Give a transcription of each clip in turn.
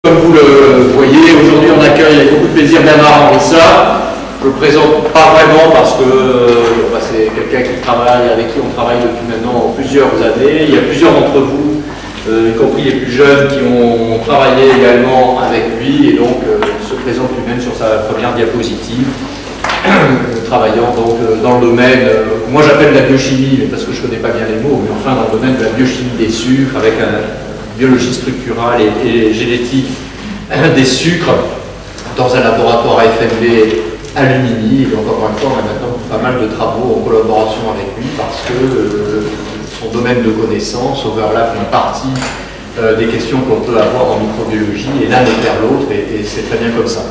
Comme vous le voyez, aujourd'hui on accueille avec beaucoup de plaisir Bernard Henrissa. Je ne le présente pas vraiment parce que c'est quelqu'un qui travaille, avec qui on travaille depuis maintenant plusieurs années. Il y a plusieurs d'entre vous, y compris les plus jeunes, qui ont travaillé également avec lui, et donc il se présente lui-même sur sa première diapositive, travaillant donc dans le domaine, moi j'appelle la biochimie, mais parce que je ne connais pas bien les mots, mais enfin dans le domaine de la biochimie des sucres, avec biologie structurale et génétique des sucres dans un laboratoire à FMB à Lumini. Et donc encore une fois, on a maintenant pas mal de travaux en collaboration avec lui parce que son domaine de connaissance overlappe une partie des questions qu'on peut avoir en microbiologie, et l'un est vers l'autre, et c'est très bien comme ça.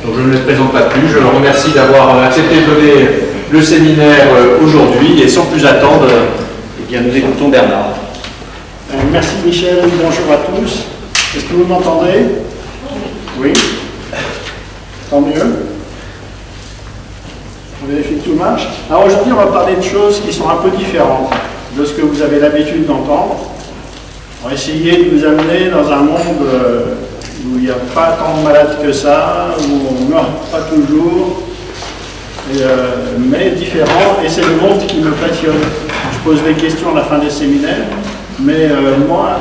Donc je ne le présente pas plus, je le remercie d'avoir accepté de donner le séminaire aujourd'hui, et sans plus attendre, eh bien, nous écoutons Bernard. Merci Michel, bonjour à tous. Est-ce que vous m'entendez? Oui. Tant mieux. On vérifie que tout marche. Alors aujourd'hui, on va parler de choses qui sont un peu différentes de ce que vous avez l'habitude d'entendre. On va essayer de vous amener dans un monde où il n'y a pas tant de malades que ça, où on ne meurt pas toujours, mais différent, et c'est le monde qui me passionne. Je pose des questions à la fin des séminaires. Mais moi,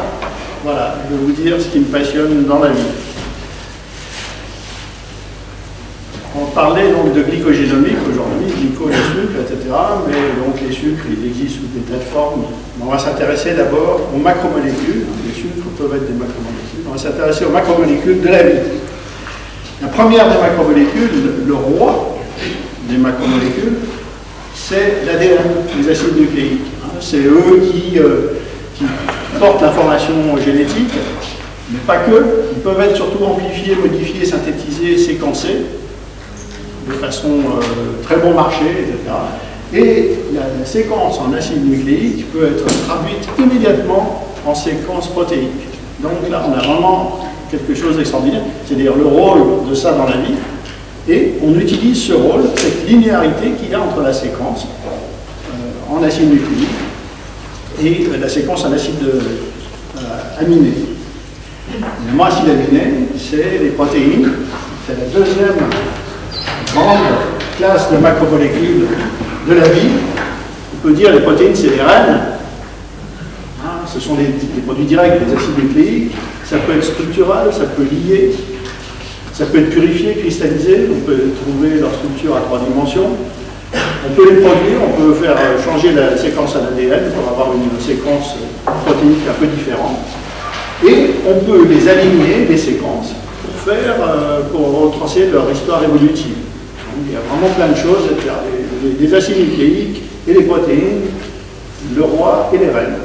voilà, je vais vous dire ce qui me passionne dans la vie. On parlait donc de glycogénomique aujourd'hui, glyco, les sucres, etc. Mais donc les sucres, ils existent sous des tas de formes. On va s'intéresser d'abord aux macromolécules. Les sucres peuvent être des macromolécules. On va s'intéresser aux macromolécules de la vie. La première des macromolécules, le roi des macromolécules, c'est l'ADN, les acides nucléiques. C'est eux qui portent l'information génétique, mais pas que. Ils peuvent être surtout amplifiés, modifiés, synthétisés, séquencés de façon très bon marché, etc. Et la séquence en acide nucléique peut être traduite immédiatement en séquence protéique. Donc là, on a vraiment quelque chose d'extraordinaire, c'est-à-dire le rôle de ça dans la vie, et on utilise ce rôle, cette linéarité qu'il y a entre la séquence en acide nucléique et la séquence en acide aminé. Évidemment, acide aminé, c'est les protéines, c'est la deuxième grande classe de macromolécules de la vie. On peut dire les protéines, c'est les reines. Ce sont les produits directs des acides nucléiques. Ça peut être structural, ça peut lier, ça peut être purifié, cristallisé. On peut trouver leur structure à 3 dimensions. On peut les produire, on peut faire changer la séquence à l'ADN pour avoir une séquence protéique un peu différente. Et on peut les aligner, les séquences, pour retracer leur histoire évolutive. Donc, il y a vraiment plein de choses à faire. Les acides nucléiques et les protéines, le roi et les reines.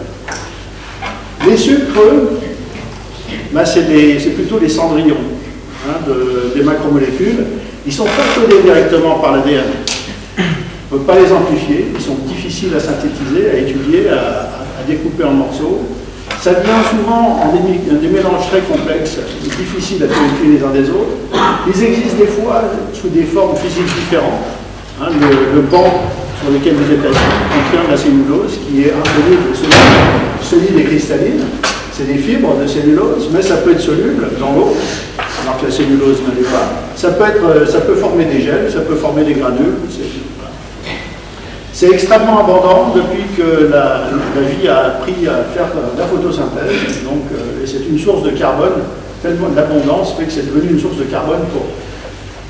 Les sucres, ben c'est plutôt les cendrillons des macromolécules. Ils ne sont pas codés directement par l'ADN. On ne peut pas les amplifier, ils sont difficiles à synthétiser, à étudier, à découper en morceaux. Ça vient souvent en des mélanges très complexes, difficiles à qualifier les uns des autres. Ils existent des fois sous des formes physiques différentes. Le banc sur lequel vous êtes assis contient de la cellulose qui est insoluble, solide et cristalline. C'est des fibres de cellulose, mais ça peut être soluble dans l'eau, alors que la cellulose ne l'est pas. Ça peut former des gels, ça peut former des granules. C'est extrêmement abondant depuis que la vie a appris à faire de la photosynthèse. Donc, c'est une source de carbone, tellement d'abondance fait que c'est devenu une source de carbone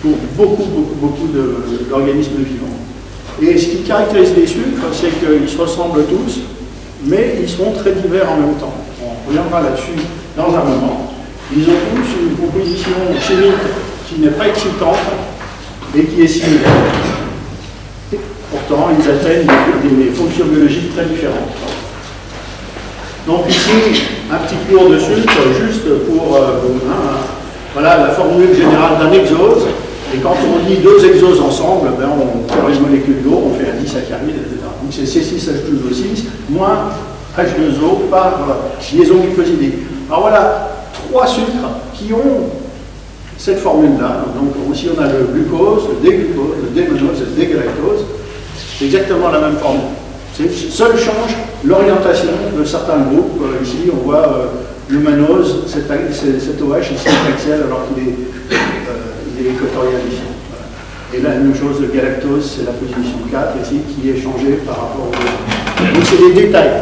pour beaucoup d'organismes vivants. Et ce qui caractérise les sucres, c'est qu'ils se ressemblent tous, mais ils sont très divers en même temps. On reviendra là-dessus dans un moment. Ils ont tous une composition chimique qui n'est pas excitante et qui est similaire. Pourtant, ils atteignent des fonctions biologiques très différentes. Donc ici, un petit cours de sucre, juste pour voilà la formule générale d'un exose. Et quand on lit 2 exoses ensemble, ben on fait une molécule d'eau, on fait un disaccharide, etc. Donc c'est C6H12O6 moins H2O par liaison glycosidée. Alors voilà, 3 sucres qui ont cette formule-là. Donc aussi on a le glucose, le déglucose, le démonose et le dégalactose. C'est exactement la même formule. Seul change l'orientation de certains groupes. Ici, on voit le mannose, cet OH ici est axial alors qu'il est, équatorial ici. Voilà. Et là, la même chose, le galactose, c'est la position 4 ici qui est changée par rapport au... Donc c'est des détails.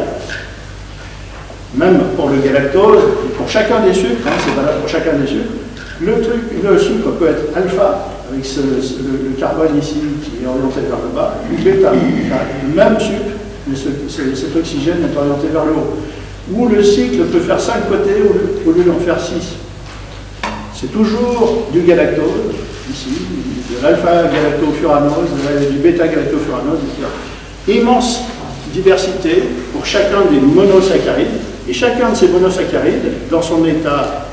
Même pour le galactose, pour chacun des sucres, hein, c'est valable pour chacun des sucres, le sucre peut être alpha, avec le carbone ici qui est orienté vers le bas, ou bêta, le même sucre, mais cet oxygène est orienté vers le haut. Ou le cycle peut faire 5 côtés au lieu d'en faire 6. C'est toujours du galactose, ici, de l'alpha-galactofuranose, du bêta-galactofuranose, etc. Immense diversité pour chacun des monosaccharides, et chacun de ces monosaccharides, dans son état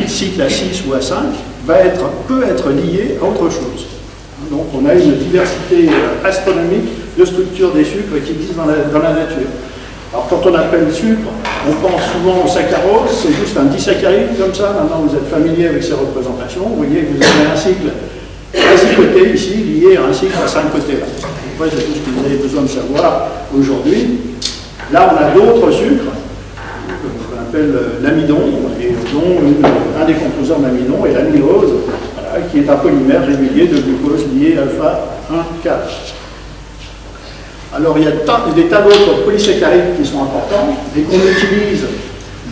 cycle à 6 ou à 5, peut être lié à autre chose. Donc on a une diversité astronomique de structures des sucres qui existent dans la nature. Alors quand on appelle sucre, on pense souvent au saccharose, c'est juste un disaccharide comme ça. Maintenant vous êtes familier avec ces représentations, vous voyez que vous avez un cycle à 6 côtés ici, lié à un cycle à 5 côtés là. Après c'est tout ce que vous avez besoin de savoir aujourd'hui. Là on a d'autres sucres, qu'on appelle l'amidon, et dont un des composants d'amidon est l'amylose, voilà, qui est un polymère régulier de glucose lié alpha 1, 4. Alors il y a des tas d'autres polysaccharides qui sont importants et qu'on utilise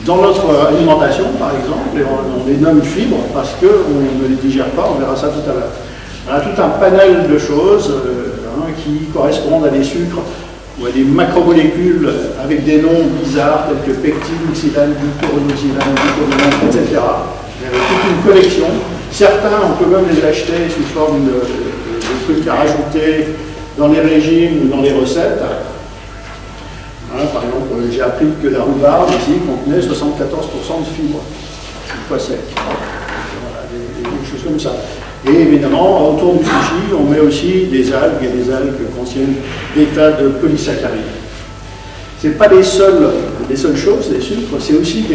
dans notre alimentation par exemple, et on les nomme fibres parce qu'on ne les digère pas, on verra ça tout à l'heure. On a tout un panel de choses qui correspondent à des sucres ou à des macromolécules avec des noms bizarres tels que pectine, xylane, glucuronoxylane, glucoronate, etc. Il y a toute une collection. Certains, on peut même les acheter sous forme de trucs à rajouter dans les régimes ou dans les recettes. Hein, par exemple, j'ai appris que la rhubarbe ici contenait 74% de fibres, pas sec. Voilà, des choses comme ça. Et évidemment, autour du sushi, on met aussi des algues, et des algues contiennent des tas de polysaccharides. Ce n'est pas les seules choses, les sucres, c'est aussi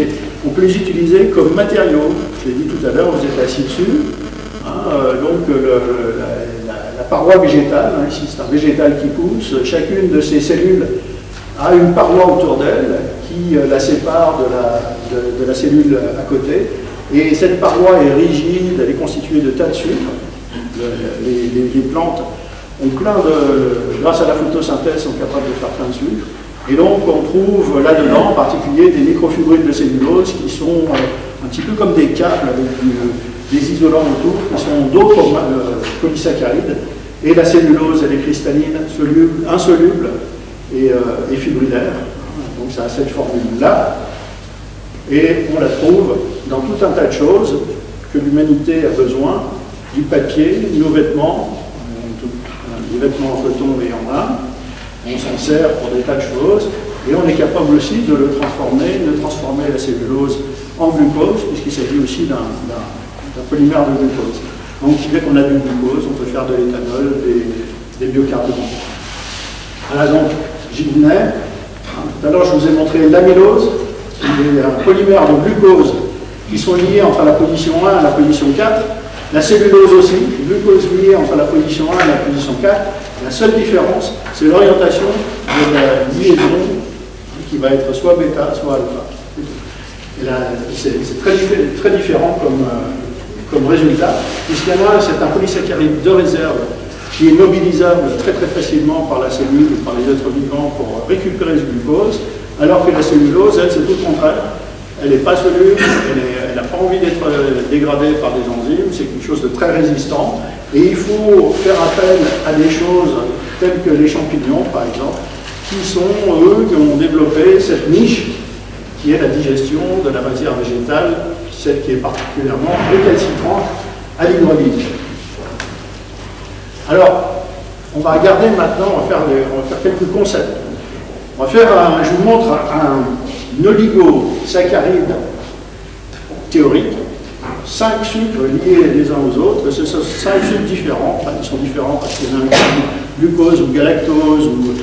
on peut les utiliser comme matériaux. Je l'ai dit tout à l'heure, vous êtes assis dessus. Hein, donc la paroi végétale, hein, ici c'est un végétal qui pousse, chacune de ces cellules a une paroi autour d'elle qui la sépare de la cellule à côté. Et cette paroi est rigide, elle est constituée de tas de sucres. Les plantes ont grâce à la photosynthèse, sont capables de faire plein de sucre. Et donc on trouve là-dedans en particulier des microfibrilles de cellulose qui sont un petit peu comme des câbles avec des isolants autour, qui sont d'autres polysaccharides. Et la cellulose, elle est cristalline, insoluble et fibrillaire. Donc ça a cette formule-là. Et on la trouve dans tout un tas de choses que l'humanité a besoin, du papier, nos vêtements, des vêtements en coton et en lin. On s'en sert pour des tas de choses, et on est capable aussi de le transformer, de transformer la cellulose en glucose, puisqu'il s'agit aussi d'un polymère de glucose. Donc dès qu'on a du glucose, on peut faire de l'éthanol, des biocarburants. Voilà, donc j'y venais. Tout à l'heure, je vous ai montré l'amylose, qui est un polymère de glucose qui sont liés entre la position 1 et la position 4. La cellulose aussi, glucose lié entre la position 1 et la position 4. La seule différence, c'est l'orientation de la liaison qui va être soit bêta, soit alpha. C'est très différent comme résultat, puisqu'il y en a, c'est un polysaccharide de réserve qui est mobilisable très très facilement par la cellule ou par les êtres vivants pour récupérer ce glucose, alors que la cellulose, elle, c'est tout le contraire. Elle n'est pas soluble, elle n'a pas envie d'être dégradée par des enzymes, c'est quelque chose de très résistant. Et il faut faire appel à des choses telles que les champignons, par exemple, qui sont eux qui ont développé cette niche qui est la digestion de la matière végétale, celle qui est particulièrement récalcitrante à l'hydrolyse. Alors, on va regarder maintenant, on va faire quelques concepts. On va faire, je vous montre un oligosaccharide théorique, 5 sucres liés les uns aux autres, ce sont 5 sucres différents, enfin, ils sont différents parce qu'il y en a un qui est glucose ou galactose ou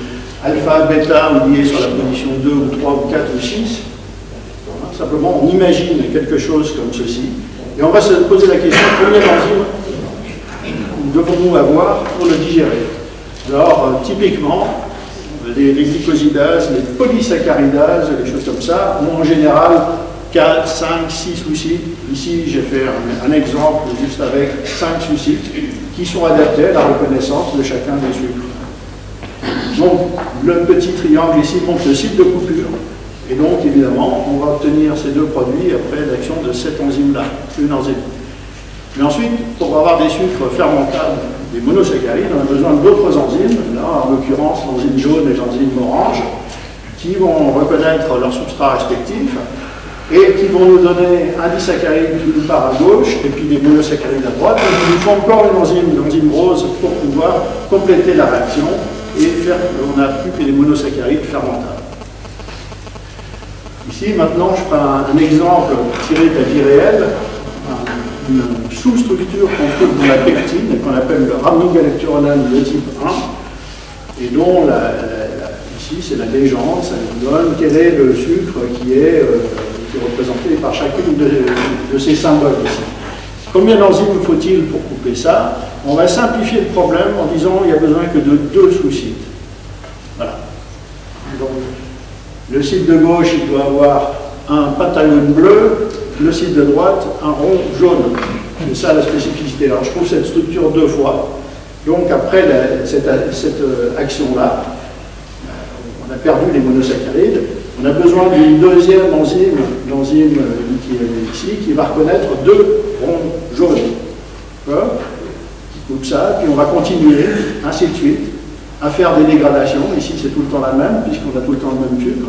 alpha, bêta ou liés sur la position 2 ou 3 ou 4 ou 6. Voilà, simplement, on imagine quelque chose comme ceci, et on va se poser la question, combien d'enzymes devons-nous avoir pour le digérer? Alors, typiquement, les glycosidases, les polysaccharidases, les choses comme ça, ont en général 4, 5, 6 sous-sites. Ici, j'ai fait un exemple juste avec 5 sous-sites qui sont adaptés à la reconnaissance de chacun des sucres. Donc, le petit triangle ici montre le site de coupure. Et donc, évidemment, on va obtenir ces deux produits après l'action de cette enzyme-là, une enzyme. Mais ensuite, pour avoir des sucres fermentables, des monosaccharides, on a besoin d'autres enzymes, là, en l'occurrence l'enzyme jaune et l'enzyme orange, qui vont reconnaître leurs substrats respectifs et qui vont nous donner un disaccharide d'une part à gauche et puis des monosaccharides à droite. Et il nous faut encore une enzyme, l'enzyme rose, pour pouvoir compléter la réaction et faire qu'on n'a plus que des monosaccharides fermentables. Ici, maintenant, je prends un exemple tiré de la vie réelle, une sous-structure qu'on trouve dans la pectine et qu'on appelle le rhamnogalacturonane de type 1, et dont ici, c'est la légende, ça nous donne quel est le sucre qui est représenté par chacune de ces symboles ici. Combien d'enzymes faut-il pour couper ça? On va simplifier le problème en disant qu'il n'y a besoin que de 2 sous-sites. Voilà. Donc, le site de gauche, il doit avoir un pentagone bleu, le site de droite, un rond jaune. C'est ça la spécificité. Alors je trouve cette structure 2 fois. Donc après cette action-là, on a perdu les monosaccharides. On a besoin d'une deuxième enzyme, l'enzyme qui est ici, qui va reconnaître 2 ronds jaunes. Qui coupe ça, puis on va continuer, ainsi de suite, à faire des dégradations. Ici, c'est tout le temps la même, puisqu'on a tout le temps le même sucre.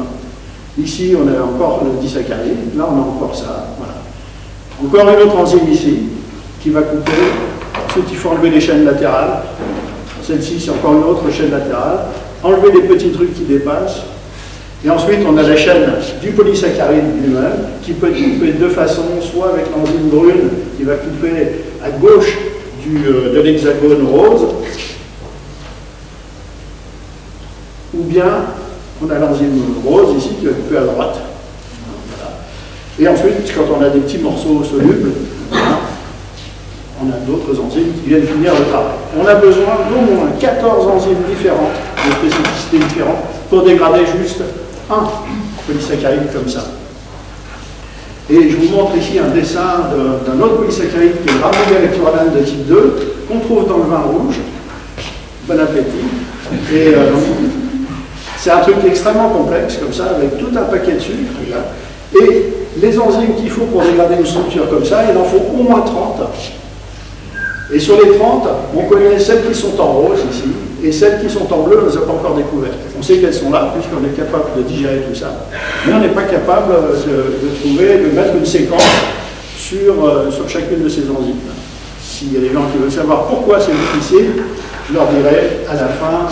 Ici, on a encore le disaccharide. Là, on a encore ça. Voilà. Encore une autre enzyme ici, qui va couper. Ensuite, il faut enlever les chaînes latérales. Celle-ci, c'est encore une autre chaîne latérale. Enlever les petits trucs qui dépassent. Et ensuite, on a la chaîne du polysaccharide lui-même, qui peut couper de deux façons, soit avec l'enzyme brune, qui va couper à gauche de l'hexagone rose, ou bien on a l'enzyme rose ici qui va couper à droite. Voilà. Et ensuite, quand on a des petits morceaux solubles, on a d'autres enzymes qui viennent finir le travail. On a besoin d'au moins 14 enzymes différentes, de spécificités différentes, pour dégrader juste un polysaccharide comme ça. Et je vous montre ici un dessin d'un autre polysaccharide qui est le rhamnogalacturonane de type 2, qu'on trouve dans le vin rouge. Bon appétit. Et c'est un truc extrêmement complexe, comme ça, avec tout un paquet de sucre. Et les enzymes qu'il faut pour dégrader une structure comme ça, il en faut au moins 30. Et sur les 30, on connaît celles qui sont en rose ici, et celles qui sont en bleu, on ne les a pas encore découvertes. On sait qu'elles sont là, puisqu'on est capable de digérer tout ça, mais on n'est pas capable de mettre une séquence sur chacune de ces enzymes. S'il y a des gens qui veulent savoir pourquoi c'est difficile, je leur dirai à la fin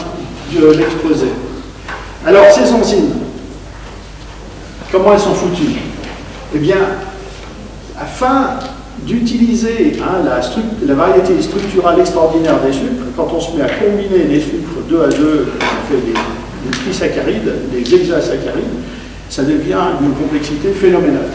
de l'exposé. Alors, ces enzymes, comment elles sont foutues? Eh bien, afin d'utiliser la variété structurale extraordinaire des sucres, quand on se met à combiner les sucres 2 à 2, on fait des trisaccharides, des hexasaccharides, ça devient d'une complexité phénoménale.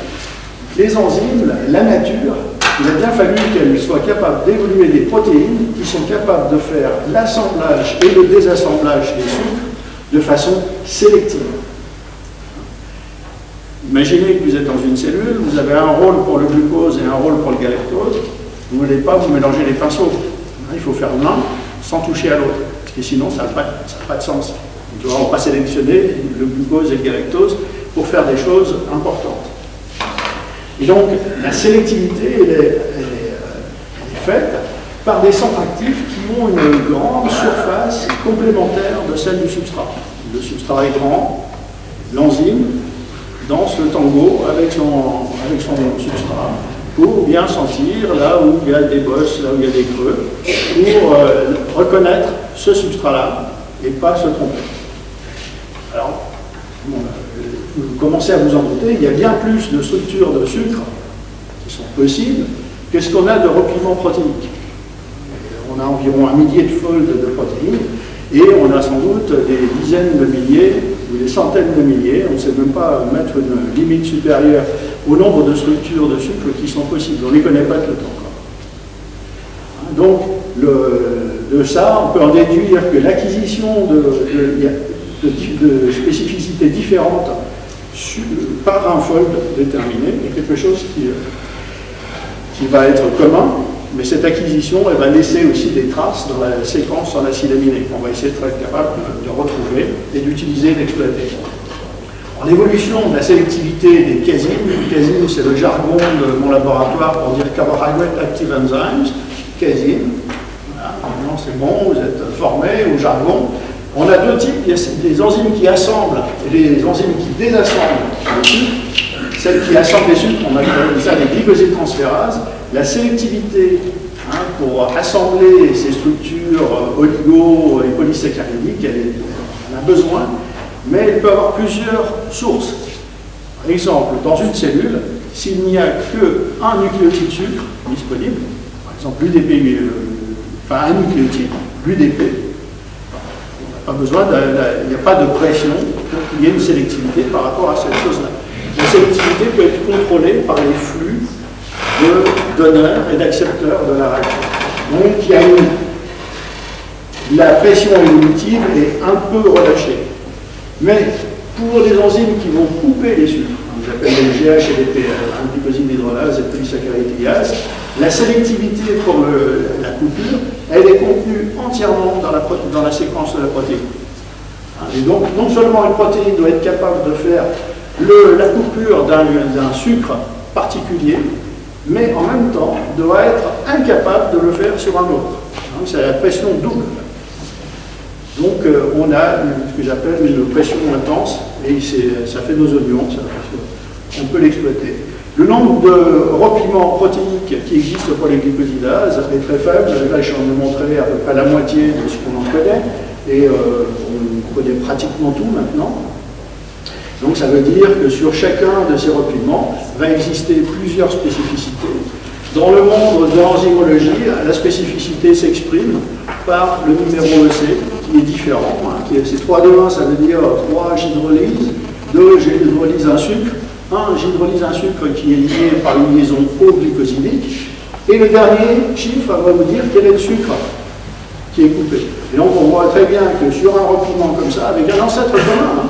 Les enzymes, la nature, il a bien fallu qu'elles soient capables d'évoluer des protéines qui sont capables de faire l'assemblage et le désassemblage des sucres de façon sélective. Imaginez que vous êtes dans une cellule, vous avez un rôle pour le glucose et un rôle pour le galactose. Vous ne voulez pas vous mélanger les pinceaux. Il faut faire l'un sans toucher à l'autre, parce que sinon ça n'a pas de sens. On ne doit pas sélectionner le glucose et le galactose pour faire des choses importantes. Et donc la sélectivité, elle est faite par des centres actifs qui ont une grande surface complémentaire de celle du substrat. Le substrat est grand, l'enzyme danse le tango avec son substrat pour bien sentir là où il y a des bosses, là où il y a des creux, pour reconnaître ce substrat-là et pas se tromper. Alors, vous commencez à vous en douter, il y a bien plus de structures de sucre qui sont possibles que ce qu'on a de repliements protéiques. On a environ 1 millier de folds de protéines et on a sans doute des dizaines de milliers ou des centaines de milliers, on ne sait même pas mettre une limite supérieure au nombre de structures de sucre qui sont possibles. On ne les connaît pas tout encore. Donc, de ça, on peut en déduire que l'acquisition de spécificités différentes par un fold déterminé, et quelque chose qui va être commun, mais cette acquisition, elle va laisser aussi des traces dans la séquence en acide aminé, qu'on va essayer d'être capable de retrouver et d'utiliser et d'exploiter. L'évolution de la sélectivité des casines, c'est le jargon de mon laboratoire pour dire Carbohydrate Active Enzymes, casine, voilà, maintenant c'est bon, vous êtes formés au jargon. On a deux types, il y a des enzymes qui assemblent et des enzymes qui désassemblent les sucres. Celles qui assemblent les sucres, on appelle ça les glycosyltransférases. La sélectivité pour assembler ces structures oligo et polysaccharidiques, elle a besoin, mais elle peut avoir plusieurs sources. Par exemple, dans une cellule, s'il n'y a qu'un nucléotide sucre disponible, par exemple l'UDP, un nucléotide, l'UDP, pas besoin, il n'y a pas de pression pour qu'il y ait une sélectivité par rapport à cette chose-là. La sélectivité peut être contrôlée par les flux de donneurs et d'accepteurs de la réaction. Donc il y a la pression inhibitive est un peu relâchée. Mais pour les enzymes qui vont couper les sucres, on appelle les GH et les PL, glycoside hydrolase et polysaccharidase, la sélectivité pour la coupure, elle est contenue entièrement dans la séquence de la protéine. Et donc, non seulement une protéine doit être capable de faire la coupure d'un sucre particulier, mais en même temps doit être incapable de le faire sur un autre. C'est la pression double. Donc on a ce que j'appelle une pression intense, et ça fait nos oignons, on peut l'exploiter. Le nombre de repliements protéiques qui existent pour les glycosidases est très faible. Là, je vais montrer à peu près la moitié de ce qu'on en connaît, et on connaît pratiquement tout maintenant. Donc ça veut dire que sur chacun de ces repliements va exister plusieurs spécificités. Dans le monde de l'enzymologie, la spécificité s'exprime par le numéro EC, qui est différent. C'est 3-2-1, ça veut dire 3 j'hydrolyse, 2 j'hydrolyse un sucre, 1 j'hydrolyse un sucre qui est lié par une liaison O-glycosidique, et le dernier chiffre va vous dire quel est le sucre qui est coupé. Et donc on voit très bien que sur un repliement comme ça, avec un ancêtre commun,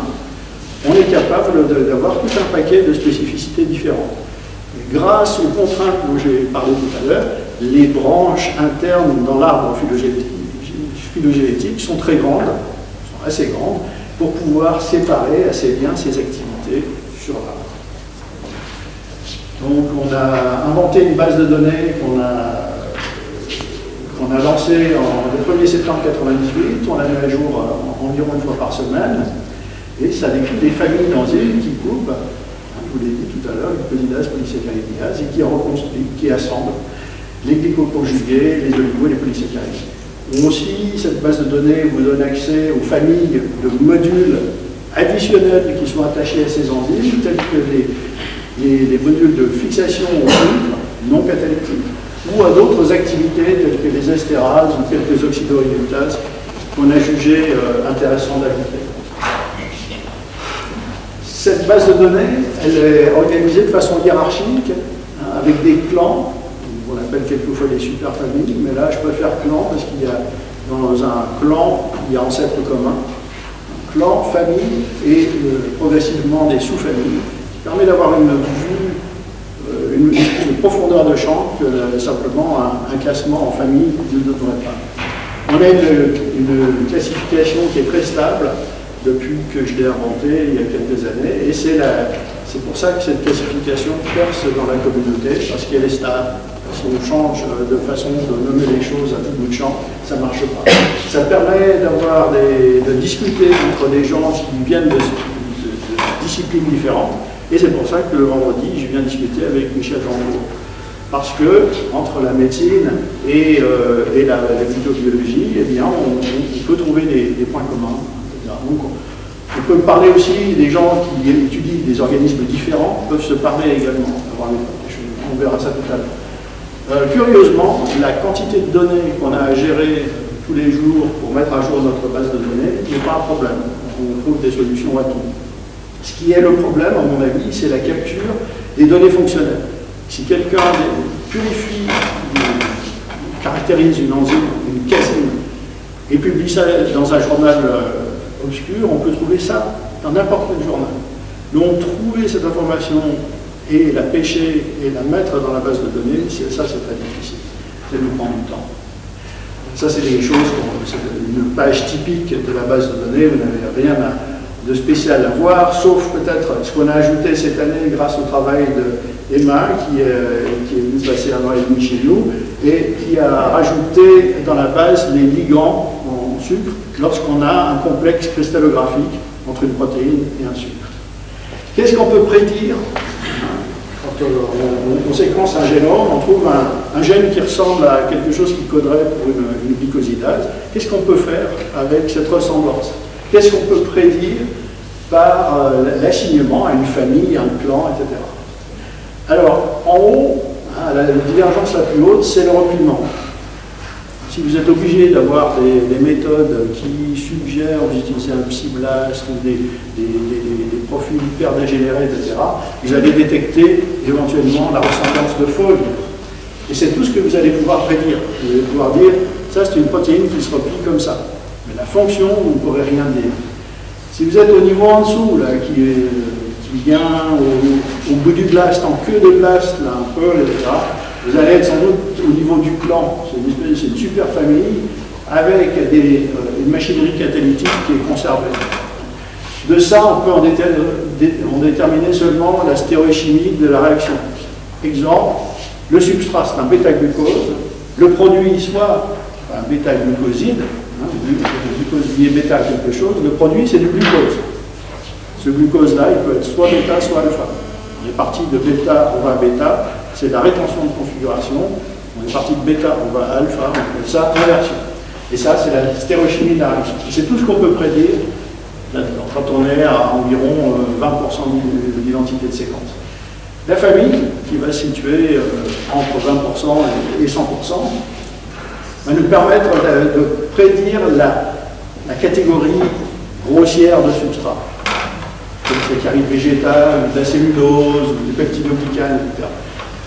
on est capable d'avoir tout un paquet de spécificités différentes. Et grâce aux contraintes dont j'ai parlé tout à l'heure, les branches internes dans l'arbre phylogénétique sont très grandes, sont assez grandes, pour pouvoir séparer assez bien ces activités sur l'arbre. Donc on a inventé une base de données qu'on a lancée le 1er septembre 1998, on la met à jour environ une fois par semaine, et ça décrit des familles d'enzymes qui coupent, je vous l'ai dit tout à l'heure, glycosidase, polysaccharidase, et qui reconstruit, qui assemblent les glycoconjugués, les oligos et les polysaccharides. Aussi, cette base de données vous donne accès aux familles de modules additionnels qui sont attachés à ces enzymes, tels que les modules de fixation au sucre non catalytiques, ou à d'autres activités telles que les estérases ou quelques oxydoréductases qu'on a jugé intéressant d'ajouter. Cette base de données, elle est organisée de façon hiérarchique, avec des clans. On appelle quelquefois des superfamilles, mais là je préfère clan parce qu'il y a dans un clan, il y a ancêtre commun, clan, famille et progressivement des sous-familles, qui permet d'avoir une vue, une profondeur de champ que simplement un classement en famille ne donnerait pas. On a une classification qui est très stable depuis que je l'ai inventée il y a quelques années, et c'est pour ça que cette classification perce dans la communauté, parce qu'elle est stable. Si on change de façon de nommer les choses à tout bout de champ, ça ne marche pas. Ça permet de discuter entre des gens qui viennent de disciplines différentes, et c'est pour ça que le vendredi, je viens discuter avec Michel Jean-Paul. Parce que, entre la médecine et la phytobiologie, eh bien, on peut trouver des points communs. Donc, on peut parler aussi des gens qui étudient des organismes différents, peuvent se parler également. On verra ça tout à l'heure. Curieusement, la quantité de données qu'on a à gérer tous les jours pour mettre à jour notre base de données n'est pas un problème. On trouve des solutions à tout. Ce qui est le problème, à mon avis, c'est la capture des données fonctionnelles. Si quelqu'un purifie, caractérise une enzyme, une casine, et publie ça dans un journal obscur, on peut trouver ça dans n'importe quel journal. Donc trouver cette information et la pêcher et la mettre dans la base de données, ça c'est très difficile. Ça nous prend du temps. Ça c'est des choses, c'est une page typique de la base de données, vous n'avez rien de spécial à voir, sauf peut-être ce qu'on a ajouté cette année grâce au travail de Emma, qui est venue passer un an et demi chez nous, et qui a rajouté dans la base les ligands en sucre lorsqu'on a un complexe cristallographique entre une protéine et un sucre. Qu'est-ce qu'on peut prédire? Quand on séquence un génome, on trouve un gène qui ressemble à quelque chose qui coderait pour une glycosidase. Qu'est-ce qu'on peut faire avec cette ressemblance? Qu'est-ce qu'on peut prédire par l'assignement à une famille, à un clan, etc. Alors, en haut, la divergence la plus haute, c'est le repliement. Si vous êtes obligé d'avoir des méthodes qui suggèrent d'utiliser un psyblast ou des profils hyper dégénérés, etc., vous allez détecter éventuellement la ressemblance de Fogg. Et c'est tout ce que vous allez pouvoir prédire. Vous allez pouvoir dire, ça c'est une protéine qui se replie comme ça. Mais la fonction, vous ne pourrez rien dire. Si vous êtes au niveau en dessous, là, qui vient au bout du blast, en queue de blast, là, un peu, etc., vous allez être sans doute au niveau du clan. C'est une super famille avec une machinerie catalytique qui est conservée. De ça, on peut en déterminer seulement la stéréochimie de la réaction. Exemple, le substrat, c'est un bêta-glucose. Le produit, soit un bêta-glucoside, le glucose lié bêta quelque chose, le produit, c'est du glucose. Ce glucose-là, il peut être soit bêta, soit alpha. On est parti de bêta, on va à bêta. C'est la rétention de configuration. On est parti de bêta, on va à alpha, on appelle ça inversion. Et ça, c'est la stéréochimie de la réaction. C'est tout ce qu'on peut prédire là-dedans, quand on est à environ 20% de l'identité de séquence. La famille, qui va se situer entre 20% et 100%, va nous permettre de prédire la catégorie grossière de substrat. Comme c'est caride végétale, de la cellulose, du peptidoglycane, etc.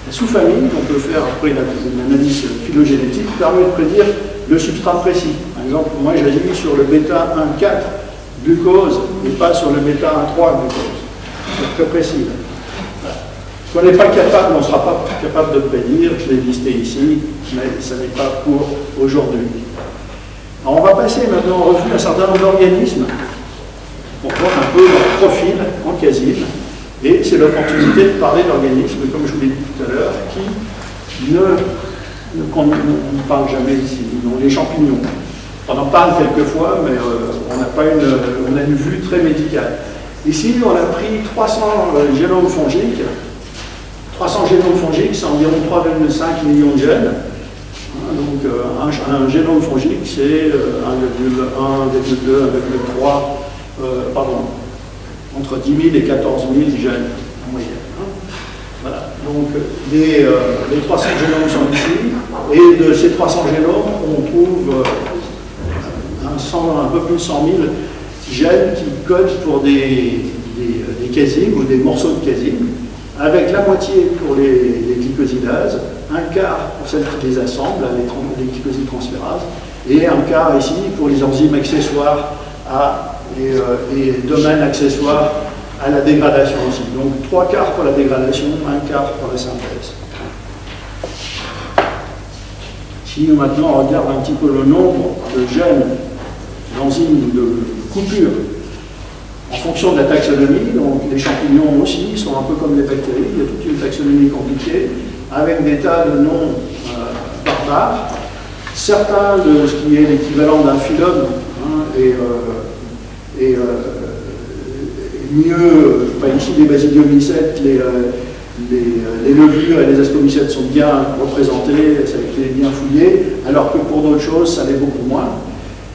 La sous-famille, on peut faire après une analyse phylogénétique, permet de prédire le substrat précis. Par exemple, moi j'agis sur le bêta 1,4 glucose et pas sur le bêta 1,3 glucose. C'est très précis. Voilà. Si on n'est pas capable, on ne sera pas capable de prédire, je l'ai listé ici, mais ça n'est pas pour aujourd'hui. Alors on va passer maintenant en revue un certain nombre d'organismes pour voir un peu leur profil en casine. Et c'est l'opportunité de parler d'organismes, comme je vous l'ai dit tout à l'heure, qu'on ne parle jamais ici, donc les champignons. On en parle quelquefois, mais on a une vue très médicale. Ici, on a pris 300 génomes fongiques. 300 génomes fongiques, c'est environ 3,5 millions de gènes. Donc un génome fongique, c'est 1,1, 1,2, 1,3, entre 10 000 et 14 000 gènes en moyenne. Voilà. Donc les 300 génomes sont ici, et de ces 300 génomes, on trouve un peu plus de 100 000 gènes qui codent pour des caséines ou des morceaux de caséines, avec la moitié pour les glycosidases, un quart pour celles qui les assemblent, les glycositransférases, et un quart ici pour les enzymes accessoires et domaines accessoires à la dégradation aussi. Donc 3 quarts pour la dégradation, 1 quart pour la synthèse. Si nous maintenant on regarde un petit peu le nombre de gènes, d'enzymes, de coupures, en fonction de la taxonomie, donc les champignons aussi sont un peu comme les bactéries, il y a toute une taxonomie compliquée, avec des tas de noms barbares. Certains de ce qui est l'équivalent d'un phylum, et mieux, ici les basidiomycètes, les levures et les ascomycètes sont bien représentés, ça a été bien fouillé, alors que pour d'autres choses, ça l'est beaucoup moins.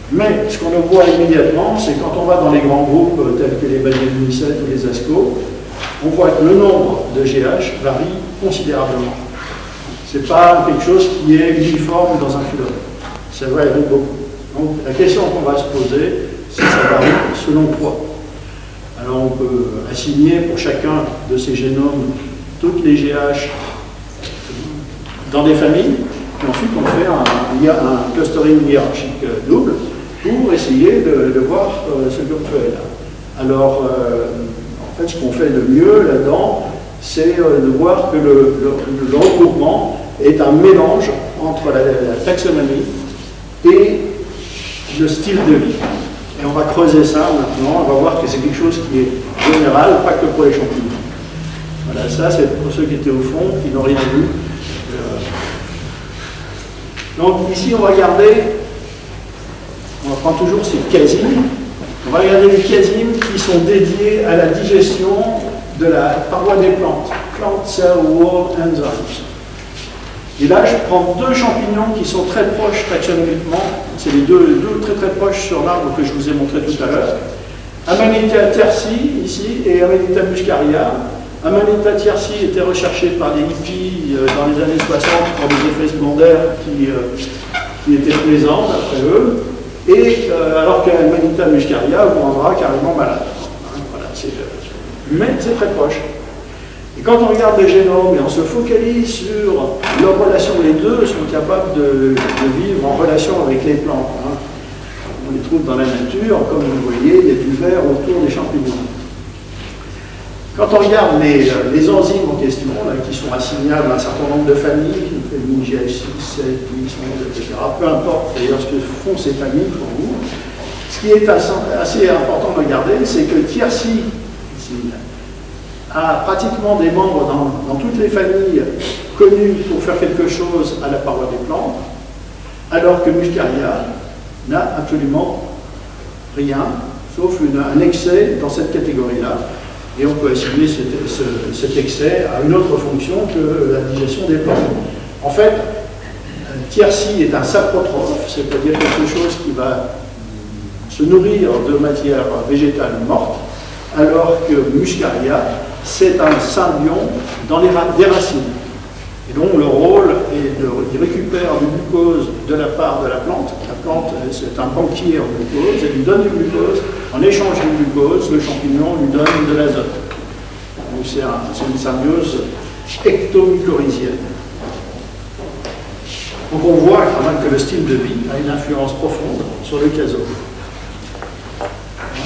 Mais ce qu'on voit immédiatement, c'est quand on va dans les grands groupes tels que les basidiomycètes ou les ascos, on voit que le nombre de GH varie considérablement. Ce n'est pas quelque chose qui est uniforme dans un phylum. Ça varie beaucoup. Donc la question qu'on va se poser, c'est que ça varie selon quoi. Alors on peut assigner pour chacun de ces génomes toutes les GH dans des familles, et ensuite on fait un clustering hiérarchique double pour essayer de voir ce qu'on fait là. Alors, en fait, ce qu'on fait de mieux là-dedans, c'est de voir que le regroupement est un mélange entre la taxonomie et le style de vie. Et on va creuser ça maintenant, on va voir que c'est quelque chose qui est général, pas que pour les champignons. Voilà, ça c'est pour ceux qui étaient au fond, qui n'ont rien vu. Donc ici on va regarder, on prend toujours ces chiasmes, on va regarder les chiasmes qui sont dédiés à la digestion de la paroi des plantes, Plant Cell Wall Enzymes. Et là, je prends deux champignons qui sont très proches taxonomiquement. C'est les deux très très proches sur l'arbre que je vous ai montré tout à l'heure. Amanita tierci, ici, et Amanita muscaria. Amanita tierci était recherché par les hippies dans les années 60 pour des effets secondaires qui étaient plaisants, d'après eux. Et alors qu'Amanita muscaria vous rendra carrément malade. Voilà, mais c'est très proche. Et quand on regarde le génome et on se focalise sur leur relation, les deux sont capables de vivre en relation avec les plantes. Hein. On les trouve dans la nature, comme vous voyez, il y a du vert autour des champignons. Quand on regarde les enzymes en question, là, qui sont assignables à un certain nombre de familles, GH6, 7, 10, 11, etc., peu importe d'ailleurs ce que font ces familles pour vous, ce qui est assez important de regarder, c'est que tierci, ici, a pratiquement des membres dans toutes les familles connues pour faire quelque chose à la paroi des plantes, alors que Muscaria n'a absolument rien, sauf un excès dans cette catégorie-là. Et on peut assigner cet excès à une autre fonction que la digestion des plantes. En fait, tierci est un saprotrophe, c'est-à-dire quelque chose qui va se nourrir de matière végétale morte, alors que Muscaria, c'est un symbiont dans des racines. Et donc le rôle est il récupère du glucose de la part de la plante. La plante, c'est un banquier en glucose, elle lui donne du glucose. En échange du glucose, le champignon lui donne de l'azote. Donc c'est une symbiose ectomycorhizienne. Donc on voit quand même que le style de vie a une influence profonde sur le chiasme.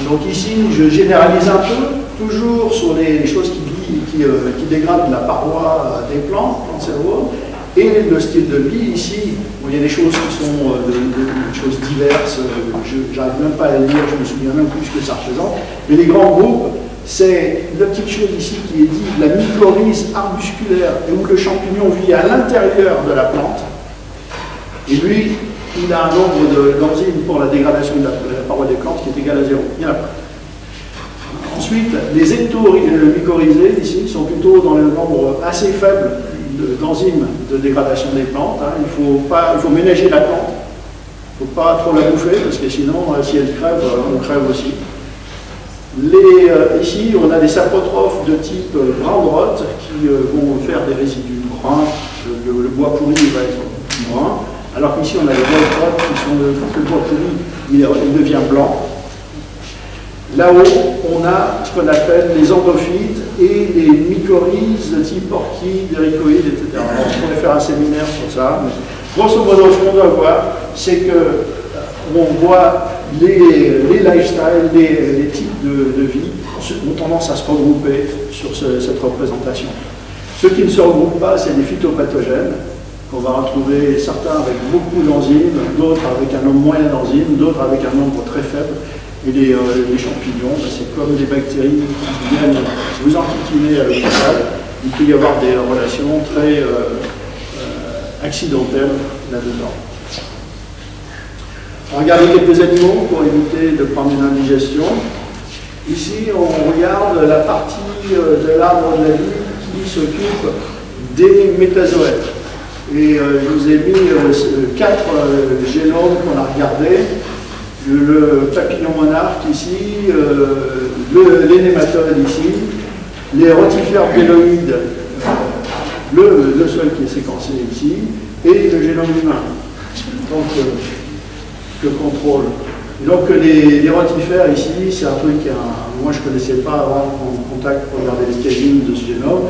Donc ici, je généralise un peu, toujours sur les choses qui dégradent la paroi des plantes, dans le cerveau, et le style de vie. Ici, il y a des choses qui sont des choses diverses, je n'arrive même pas à les lire, je me souviens même plus ce que ça représente, mais les grands groupes, c'est la petite chose ici qui est dit, la mycorhize arbusculaire, et où le champignon vit à l'intérieur de la plante, et lui, il a un nombre d'enzymes pour la dégradation de la paroi des plantes qui est égal à 0. Il n'y en a pas. Ensuite, les ectomycorhizés ici sont plutôt dans le nombre assez faible d'enzymes de dégradation des plantes. Hein. Il faut ménager la plante. Il ne faut pas trop la bouffer parce que sinon, si elle crève, on crève aussi. Ici, on a des saprotrophes de type brandroth qui vont faire des résidus bruns. Le bois pourri va être brun. Alors qu'ici, on a les voltrotes qui sont le bois pourri, il devient blanc. Là-haut, on a ce qu'on appelle les endophytes et les mycorhizes de type orchide, ericoïde, etc. Alors, on pourrait faire un séminaire sur ça. Mais grosso modo, ce qu'on doit voir, c'est qu'on voit les lifestyles, les types de vie ont tendance à se regrouper sur cette représentation. Ceux qui ne se regroupent pas, c'est des phytopathogènes. On va retrouver certains avec beaucoup d'enzymes, d'autres avec un nombre moyen d'enzymes, d'autres avec un nombre très faible. Et les champignons, c'est comme des bactéries qui viennent vous enquiquiner à l'hôpital. Il peut y avoir des relations très accidentelles là-dedans. On va regarder quelques animaux pour éviter de prendre une indigestion. Ici, on regarde la partie de l'arbre de la vie qui s'occupe des métazoaires. Et je vous ai mis 4 génomes qu'on a regardés. Le papillon monarque ici, les nématodes ici, les rotifères béloïdes, le seul qui est séquencé ici, et le génome humain. Donc, que contrôle. Et donc, les rotifères ici, c'est un truc que moi je ne connaissais pas avant en contact pour regarder les chiasmes de ce génome.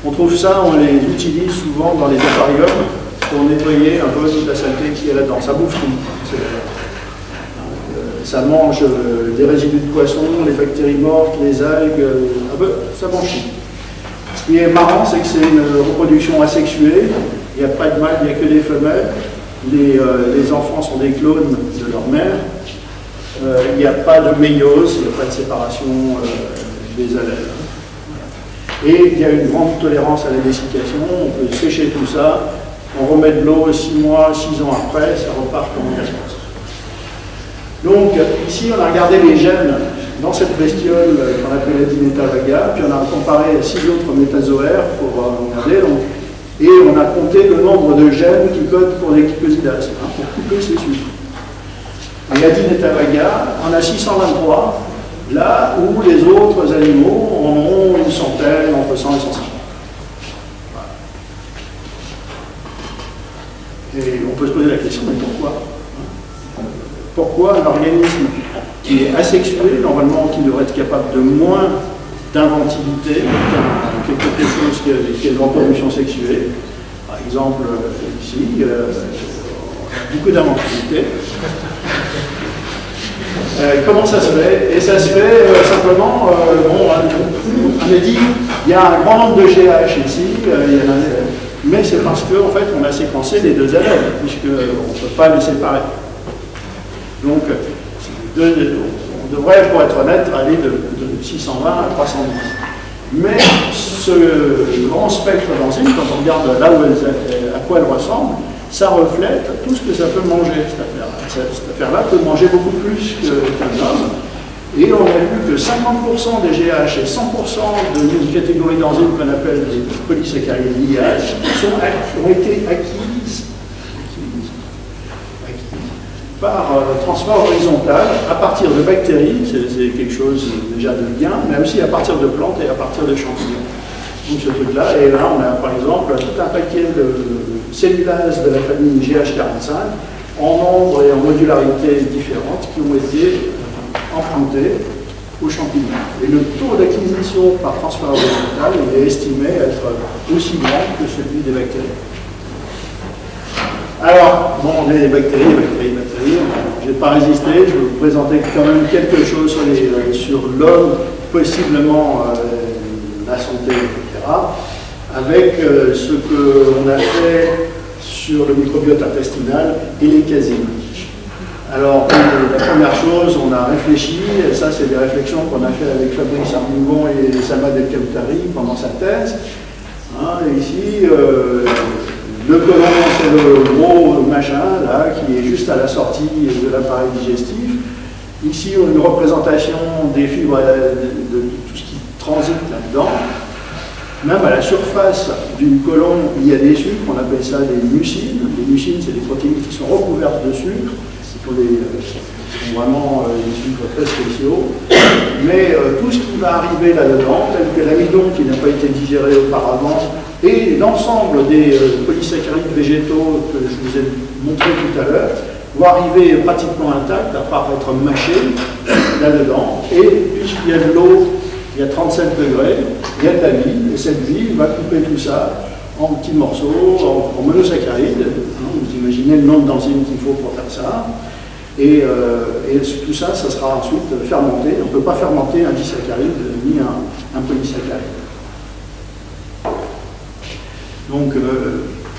On trouve ça, on les utilise souvent dans les aquariums pour nettoyer un peu toute la saleté qu'il y a là-dedans. Ça bouffe tout. ça mange des résidus de poissons, les bactéries mortes, les algues, ça mange tout. Ce qui est marrant, c'est que c'est une reproduction asexuée, il n'y a pas de mâle, il n'y a que des femelles, les enfants sont des clones de leur mère, il n'y a pas de méiose, il n'y a pas de séparation des allèles. Et il y a une grande tolérance à la dessiccation, on peut sécher tout ça, on remet de l'eau 6 mois, 6 ans après, ça repart comme on passe. Donc ici on a regardé les gènes dans cette bestiole qu'on appelle la Dinetta vaga, puis on a comparé 6 autres métazoaires pour regarder, et on a compté le nombre de gènes qui codent pour les glycosidase, pour couper ces sucres. Et la Dinetta vaga en a 623, là où les autres animaux en ont une centaine, entre 100 et 150. Et on peut se poser la question, mais pourquoi? Pourquoi un organisme qui est asexué, normalement qui devrait être capable de moins d'inventivité que quelque chose qui est de reproduction sexuée, par exemple ici, beaucoup d'inventivité. Comment ça se fait? Et ça se fait simplement, on a dit, il y a un grand nombre de GH ici, mais c'est parce qu'en fait on a séquencé les deux allèles, puisqu'on ne peut pas les séparer. Donc, on devrait, pour être honnête, aller de 620 à 310. Mais ce grand spectre d'enzymes, quand on regarde là où à quoi elle ressemble, ça reflète tout ce que ça peut manger, cette affaire-là. Cette affaire-là peut manger beaucoup plus qu'un homme. Et on a vu que 50% des GH et 100% d'une catégorie d'enzymes qu'on appelle les polysaccharides IH ont été acquises par transfert horizontal à partir de bactéries, c'est quelque chose déjà de bien, mais aussi à partir de plantes et à partir de champignons. Donc ce truc-là, et là on a par exemple tout un paquet de cellulases de la famille GH45 en nombre et en modularité différentes qui ont été empruntées aux champignons. Et le taux d'acquisition par transfert horizontal est estimé être aussi grand que celui des bactéries. Alors, bon, les bactéries, je n'ai pas résisté, je vais vous présenter quand même quelque chose sur l'homme, possiblement la santé, etc., avec ce qu'on a fait sur le microbiote intestinal et les casines. Alors, la première chose, on a réfléchi, et ça c'est des réflexions qu'on a fait avec Fabrice Armougon et Samad El Kaoutari pendant sa thèse. Et ici, le côlon, c'est le gros machin, là, qui est juste à la sortie de l'appareil digestif. Ici, on a une représentation des fibres, de tout ce qui transite là-dedans. Même à la surface du côlon, il y a des sucres, on appelle ça des mucines. Les mucines, c'est des protéines qui sont recouvertes de sucre. C'est pour vraiment des sucres très spéciaux. Mais tout ce qui va arriver là-dedans, tel que l'amidon qui n'a pas été digéré auparavant, et l'ensemble des polysaccharides végétaux que je vous ai montré tout à l'heure, vont arriver pratiquement intacts, à part être mâchés là-dedans. Et puisqu'il y a de l'eau, il y a 37 degrés, il y a de la vie, et cette vie va couper tout ça en petits morceaux, en monosaccharides. Vous imaginez le nombre d'enzymes qu'il faut pour faire ça. Et tout ça, ça sera ensuite fermenté. On ne peut pas fermenter un disaccharide ni un polysaccharide. Donc,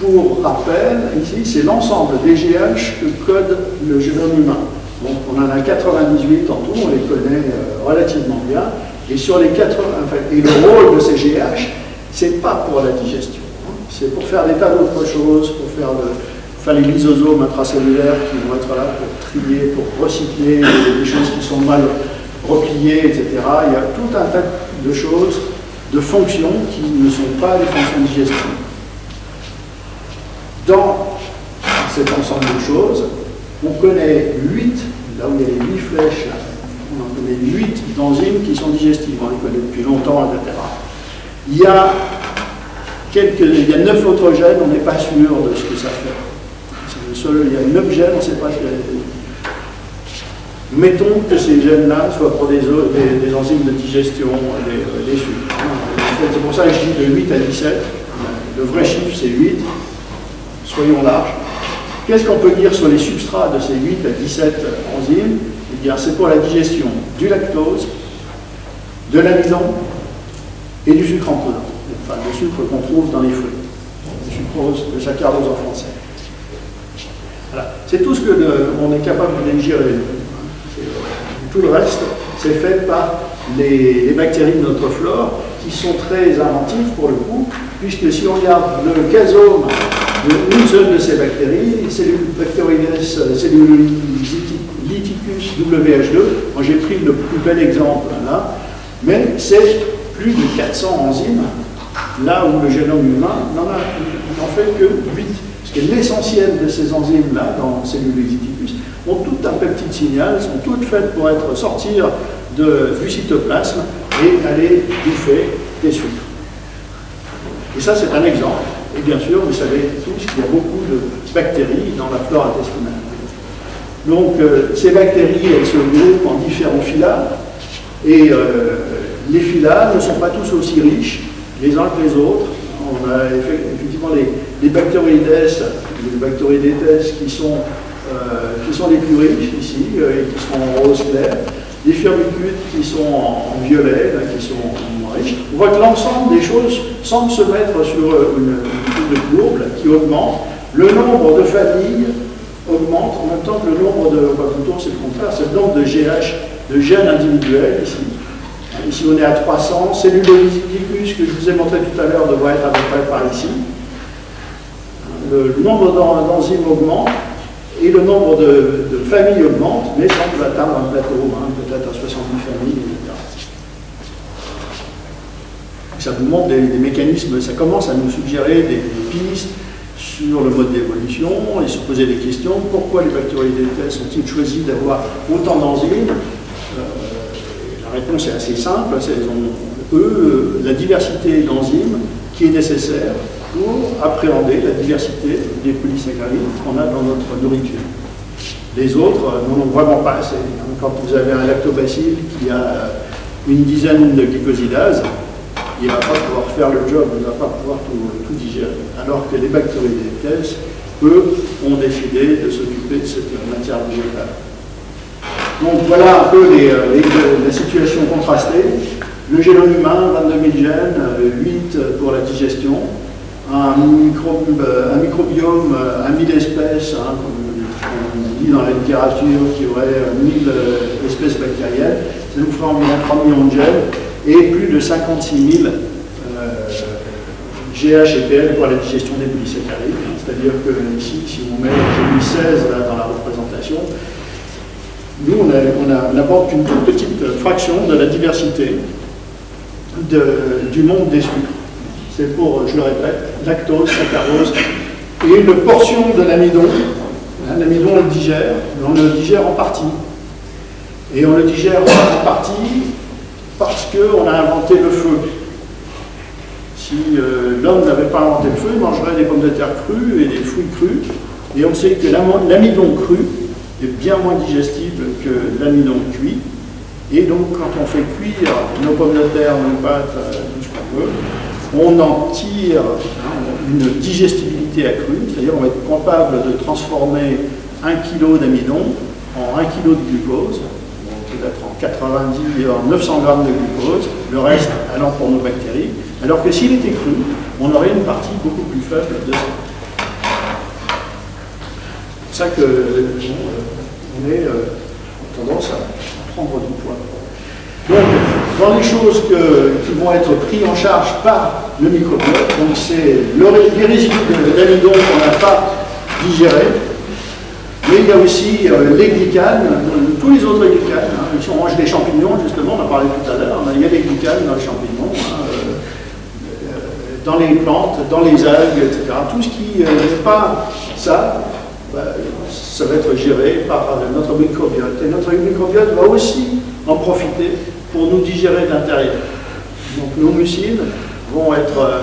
pour rappel, ici, c'est l'ensemble des GH que code le génome humain. Donc, on en a 98 en tout, on les connaît relativement bien. Et sur les 80, et le rôle de ces GH, c'est pas pour la digestion. C'est pour faire des tas d'autres choses, pour faire les lysosomes intracellulaires qui vont être là pour trier, pour recycler des choses qui sont mal repliées, etc. Il y a tout un tas de choses, de fonctions qui ne sont pas des fonctions digestives. Dans cet ensemble de choses, on connaît 8, là où il y a les 8 flèches, là, on en connaît 8 d'enzymes qui sont digestives, on les connaît depuis longtemps, etc. Il y a 9 autres gènes, on n'est pas sûr de ce que ça fait. C'est le seul, il y a 9 gènes, on ne sait pas ce qu'il y a. Mettons que ces gènes-là soient pour des enzymes de digestion des sucres. C'est pour ça que je dis de 8 à 17. Le vrai chiffre, c'est 8. Soyons larges. Qu'est-ce qu'on peut dire sur les substrats de ces 8 à 17 enzymes? Il bien, c'est pour la digestion du lactose, de l'amidon et du sucre en poudre. Enfin, le sucre qu'on trouve dans les fruits. Le sucrose, le saccharose en français. Voilà. C'est tout ce que on est capable de digérer. Tout le reste, c'est fait par les bactéries de notre flore qui sont très inventives pour le coup, puisque si on regarde le casome d'une seule de ces bactéries, c'est le Bacteroides celluliticus WH2. Moi j'ai pris le plus bel exemple là, mais c'est plus de 400 enzymes, là où le génome humain n'en fait que 8. Parce que l'essentiel de ces enzymes-là, dans Celluliticus, ont tout un peptide signal, sont toutes faites pour sortir du cytoplasme et aller bouffer des sucres. Et ça, c'est un exemple. Et bien sûr, vous savez tous qu'il y a beaucoup de bactéries dans la flore intestinale. Donc, ces bactéries, elles se groupent en différents phyla, et les phyla ne sont pas tous aussi riches les uns que les autres. On a effectivement les Bacteroides, qui sont les plus riches ici, et qui sont en rose clair. Les firmicutes qui sont en violet, là, qui sont moins riches. On voit que l'ensemble des choses semble se mettre sur une courbe qui augmente. Le nombre de familles augmente en même temps que le nombre de... plutôt c'est le contraire, c'est le nombre de GH, de gènes individuels ici. Ici on est à 300. Celluliticus que je vous ai montré tout à l'heure devrait être à peu près par ici. Le nombre d'enzymes augmente. Et le nombre de familles augmente, mais semble atteindre un plateau, peut-être à 70 familles, etc. Ça vous montre des mécanismes, ça commence à nous suggérer des pistes sur le mode d'évolution et se poser des questions. Pourquoi les Bacteroides ont-ils choisi d'avoir autant d'enzymes? La réponse est assez simple, eux, la diversité d'enzymes qui est nécessaire pour appréhender la diversité des polysaccharides qu'on a dans notre nourriture. Les autres n'en ont vraiment pas assez. Quand vous avez un lactobacille qui a une dizaine de glycosidases, il ne va pas pouvoir faire le job, il ne va pas pouvoir tout digérer. Alors que les Bacteroides, eux, ont décidé de s'occuper de cette matière végétale. Donc voilà un peu la situation contrastée. Le génome humain, 22 000 gènes, 8 pour la digestion. Un microbiome à 1000 espèces, comme on dit dans la littérature, qui aurait 1000 espèces bactériennes, ça nous ferait environ 3 millions de gènes, et plus de 56 000 GH et PL pour la digestion des polysaccharides. C'est-à-dire que ici, si on met le 16 là, dans la représentation, nous, on n'apporte qu'une toute petite fraction de la diversité du monde des sucres. C'est pour, je le répète, lactose, saccharose, et une portion de l'amidon. L'amidon, on le digère, mais on le digère en partie. Et on le digère en partie parce qu'on a inventé le feu. Si l'homme n'avait pas inventé le feu, il mangerait des pommes de terre crues et des fruits crus. Et on sait que l'amidon cru est bien moins digestible que l'amidon cuit. Et donc, quand on fait cuire nos pommes de terre, nos pâtes, tout ce qu'on veut, on en tire une digestibilité accrue, c'est-à-dire on va être capable de transformer 1 kg d'amidon en 1 kg de glucose, peut-être en 900 grammes de glucose, le reste allant pour nos bactéries, alors que s'il était cru, on aurait une partie beaucoup plus faible de ça. C'est pour ça qu'on est tendance à prendre du poids. Donc, dans les choses qui vont être prises en charge par le microbiote, donc c'est les résidus d'amidon qu'on n'a pas digérés, mais il y a aussi les glycanes, tous les autres glycanes. Si on mange des champignons, justement, on en parlait tout à l'heure, il y a des glycanes dans les champignons, dans les plantes, dans les algues, etc. Tout ce qui n'est pas ça, ça va être géré par notre microbiote. Et notre microbiote va aussi en profiter pour nous digérer de l'intérieur. Donc nos mucines vont être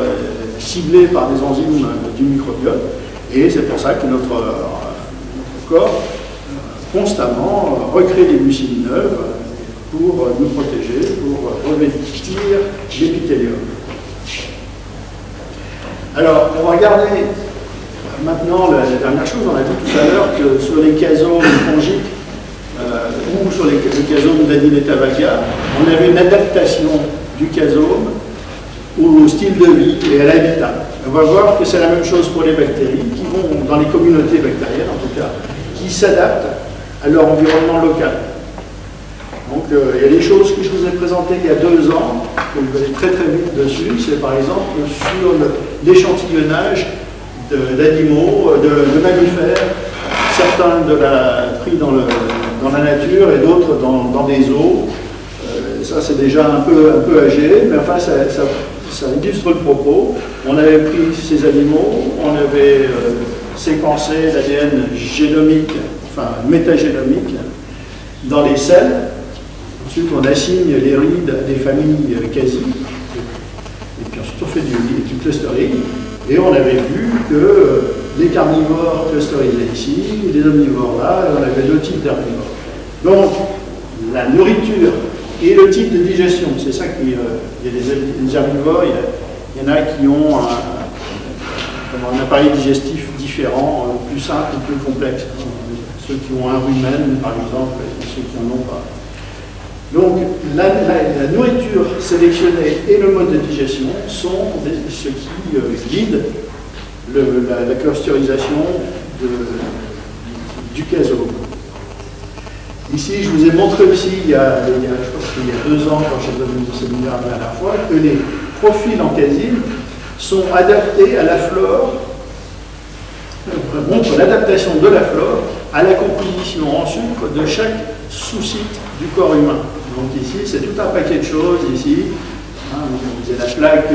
ciblées par des enzymes du microbiote, et c'est pour ça que notre corps constamment recrée des mucines neuves pour nous protéger, pour revêtir l'épithélium. Alors, on va regarder maintenant la dernière chose. On a vu tout à l'heure que sur les casomes fongiques, ou sur le casome d'Adiletta Vega, on avait une adaptation du casome au style de vie et à l'habitat. On va voir que c'est la même chose pour les bactéries, qui vont, dans les communautés bactériennes en tout cas, qui s'adaptent à leur environnement local. Donc il y a des choses que je vous ai présentées il y a 2 ans, que vous allez très très vite dessus, c'est par exemple sur l'échantillonnage d'animaux, de mammifères, certains pris dans la nature et d'autres dans des eaux. Ça c'est déjà un peu âgé, mais enfin ça illustre le propos. On avait pris ces animaux, on avait séquencé l'ADN génomique, enfin métagénomique, dans les selles. Ensuite, on assigne les rides à des familles quasi. Et puis ensuite, on fait du clustering. Et on avait vu que les carnivores clusterisaient ici, les omnivores là, et on avait 2 types d'herbivores. Donc, la nourriture et le type de digestion, c'est ça qui... il y a des herbivores, il y en a qui ont un appareil digestif différent, plus simple ou plus complexe. Ceux qui ont un rumen, par exemple, et ceux qui n'en ont pas. Donc, la nourriture sélectionnée et le mode de digestion sont ce qui guide la clusterisation du casome. Ici, je vous ai montré aussi, je pense qu'il y a 2 ans, quand j'ai donné ce séminaire la dernière fois, que les profils en casine sont adaptés à la flore, montrent l'adaptation de la flore à la composition en sucre de chaque sous-site du corps humain. Donc ici, c'est tout un paquet de choses, ici. Hein, vous avez la plaque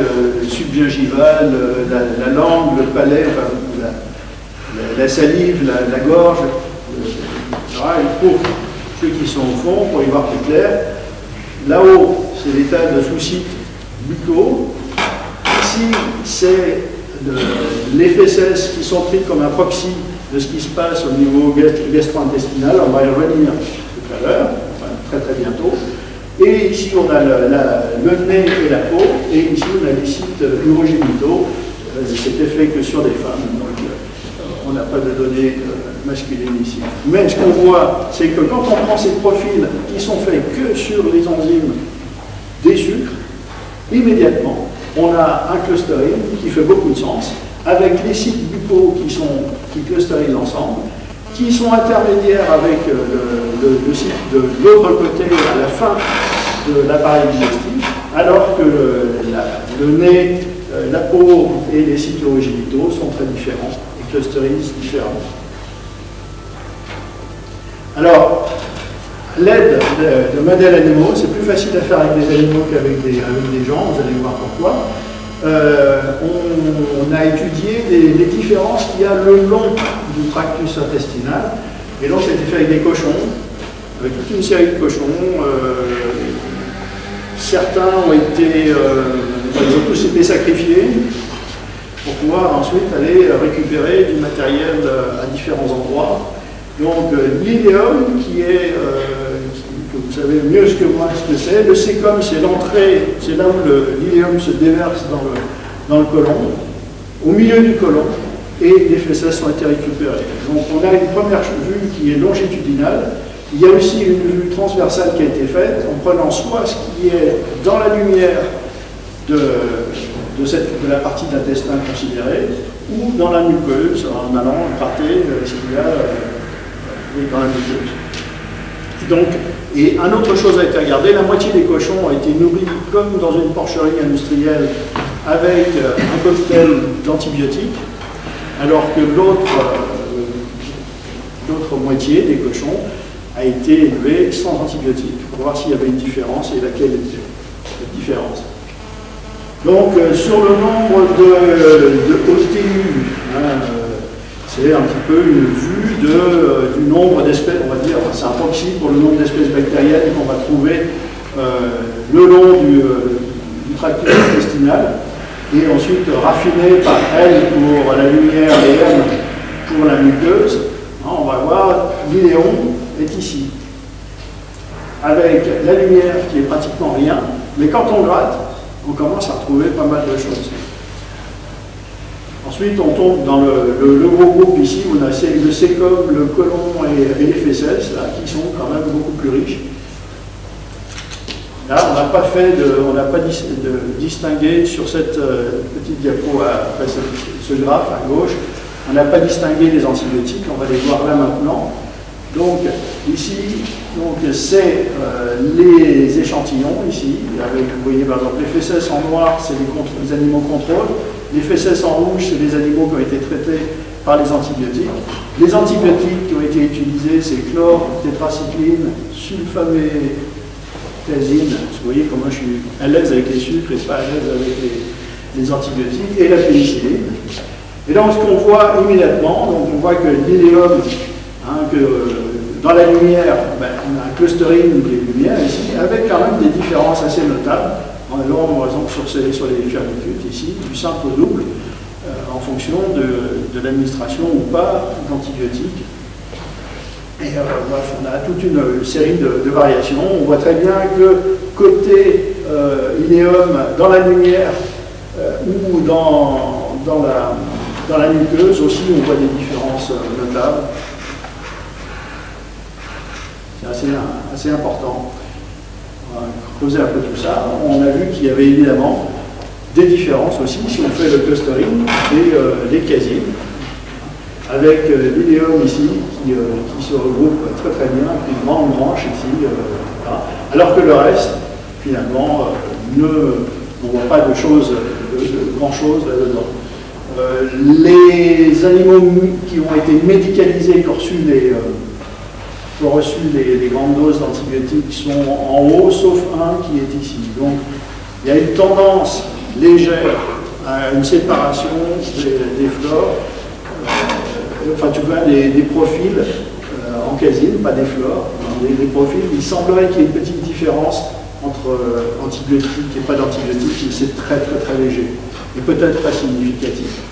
subgingivale, la langue, le palais, enfin, la salive, la gorge, etc. Et pour ceux qui sont au fond, pour y voir plus clair, là-haut, c'est l'état de sous-site buccaux. Ici, c'est les fesses qui sont prises comme un proxy de ce qui se passe au niveau gastro-intestinal. On va y revenir tout à l'heure, enfin, très très bientôt. Et ici, on a le nez et la peau, et ici, on a les sites urogénitaux. C'est fait que sur des femmes, donc on n'a pas de données masculines ici. Mais ce qu'on voit, c'est que quand on prend ces profils qui sont faits que sur les enzymes des sucres, immédiatement, on a un clustering qui fait beaucoup de sens, avec les sites buccaux qui clusterisent ensemble, qui sont intermédiaires avec le site de l'autre côté à la fin de l'appareil digestif, alors que le nez, la peau et les sites urogénitaux sont très différents et clusterisent différemment. Alors, l'aide de modèles animaux, c'est plus facile à faire avec des animaux qu'avec des gens, vous allez voir pourquoi. On a étudié les différences qu'il y a le long du tractus intestinal, et donc ça a été fait avec des cochons, avec toute une série de cochons. Certains ont été, ils ont tous été sacrifiés pour pouvoir ensuite aller récupérer du matériel à différents endroits. Donc l'iléum, qui est, que vous savez mieux que moi ce que c'est, le sécum, c'est l'entrée, c'est là où l'iléum se déverse dans le côlon, au milieu du côlon, et les fesses ont été récupérées. Donc on a une première vue qui est longitudinale. Il y a aussi une vue transversale qui a été faite en prenant soit ce qui est dans la lumière de la partie d'intestin considérée, ou dans la muqueuse, en allant gratter ce qu'il y a dans la muqueuse. Donc, et une autre chose a été regardée, la moitié des cochons ont été nourris comme dans une porcherie industrielle avec un cocktail d'antibiotiques, alors que l'autre moitié des cochons a été élevée sans antibiotiques, pour voir s'il y avait une différence et laquelle était la différence. Donc, sur le nombre de OTU, c'est un petit peu une vue du nombre d'espèces, on va dire, c'est un proxy pour le nombre d'espèces bactériennes qu'on va trouver le long du tractus intestinal, et ensuite raffiné par L pour la lumière et M pour la muqueuse. On va voir l'iléon est ici, avec la lumière qui est pratiquement rien, mais quand on gratte, on commence à retrouver pas mal de choses. Ensuite, on tombe dans le gros groupe ici, où on a le sécom, le côlon et les fesses, là, qui sont quand même beaucoup plus riches. Là, on n'a pas distingué sur cette petite diapo, ce graphe à gauche, on n'a pas distingué les antibiotiques, on va les voir là maintenant. Donc, ici, c'est les échantillons, ici, avec, vous voyez par exemple les fesses en noir, c'est les animaux contrôle, les fesses en rouge, c'est les animaux qui ont été traités par les antibiotiques. Les antibiotiques qui ont été utilisés, c'est chlore, tétracycline, sulfaméthazine. Vous voyez comment je suis à l'aise avec les sucres et pas à l'aise avec les antibiotiques, et la pénicilline. Et donc, ce qu'on voit immédiatement, donc on voit que l'idéum, dans la lumière, on a un clustering des lumières ici, avec quand même des différences assez notables. En allant, par exemple, sur les fermitutes ici, du simple au double, en fonction de l'administration ou pas d'antibiotiques. Et bref, on a toute une série de variations. On voit très bien que côté inéum, dans la lumière ou dans la muqueuse aussi, on voit des différences notables. C'est assez important. On va creuser un peu tout ça. On a vu qu'il y avait évidemment des différences aussi, si on fait le clustering, des casines, avec l'idéum ici, qui se regroupe très très bien, puis une grande branche ici, voilà. Alors que le reste, finalement, on ne voit pas de grand-chose là-dedans. Les animaux qui ont été médicalisés, qui ont reçu les grandes doses d'antibiotiques sont en haut, sauf un qui est ici. Donc, il y a une tendance légère à une séparation des flores, enfin, tu vois, des profils en casine, pas des flores, des profils. Il semblerait qu'il y ait une petite différence entre antibiotiques et pas d'antibiotiques, mais c'est très très très léger, et peut-être pas significatif.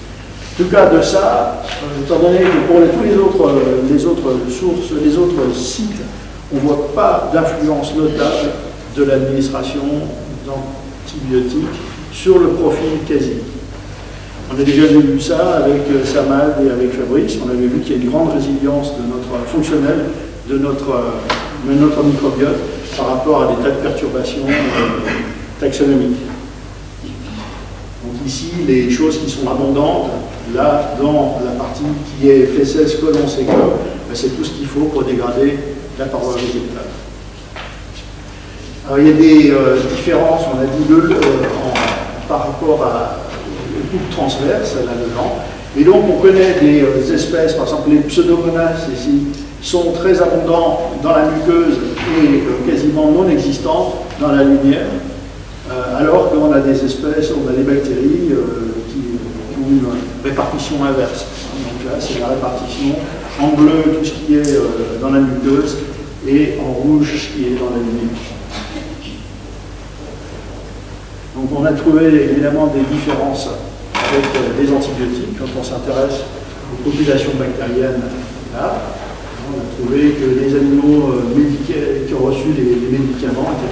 En tout cas, de ça, étant donné que pour tous les autres sources, les autres sites, on ne voit pas d'influence notable de l'administration d'antibiotiques sur le profil casine. On a déjà vu ça avec Samad et avec Fabrice. On avait vu qu'il y a une grande résilience fonctionnelle de notre microbiote par rapport à des tas de perturbations taxonomiques. Donc ici, les choses qui sont abondantes, là, dans la partie qui est fesses, côlon, sécom, c'est tout ce qu'il faut pour dégrader la paroi végétale. Alors, il y a des différences, on a dit, par rapport au couple transverse, là-dedans. Et donc, on connaît des espèces, par exemple, les pseudomonas, ici, sont très abondants dans la muqueuse et quasiment non existantes dans la lumière. Alors qu'on a des espèces, on a des bactéries qui ont une répartition inverse. Donc là, c'est la répartition en bleu, tout ce qui est dans la muqueuse, et en rouge, ce qui est dans la lumière. Donc on a trouvé évidemment des différences avec les antibiotiques quand on s'intéresse aux populations bactériennes. Là, on a trouvé que les animaux qui ont reçu les médicaments, etc.,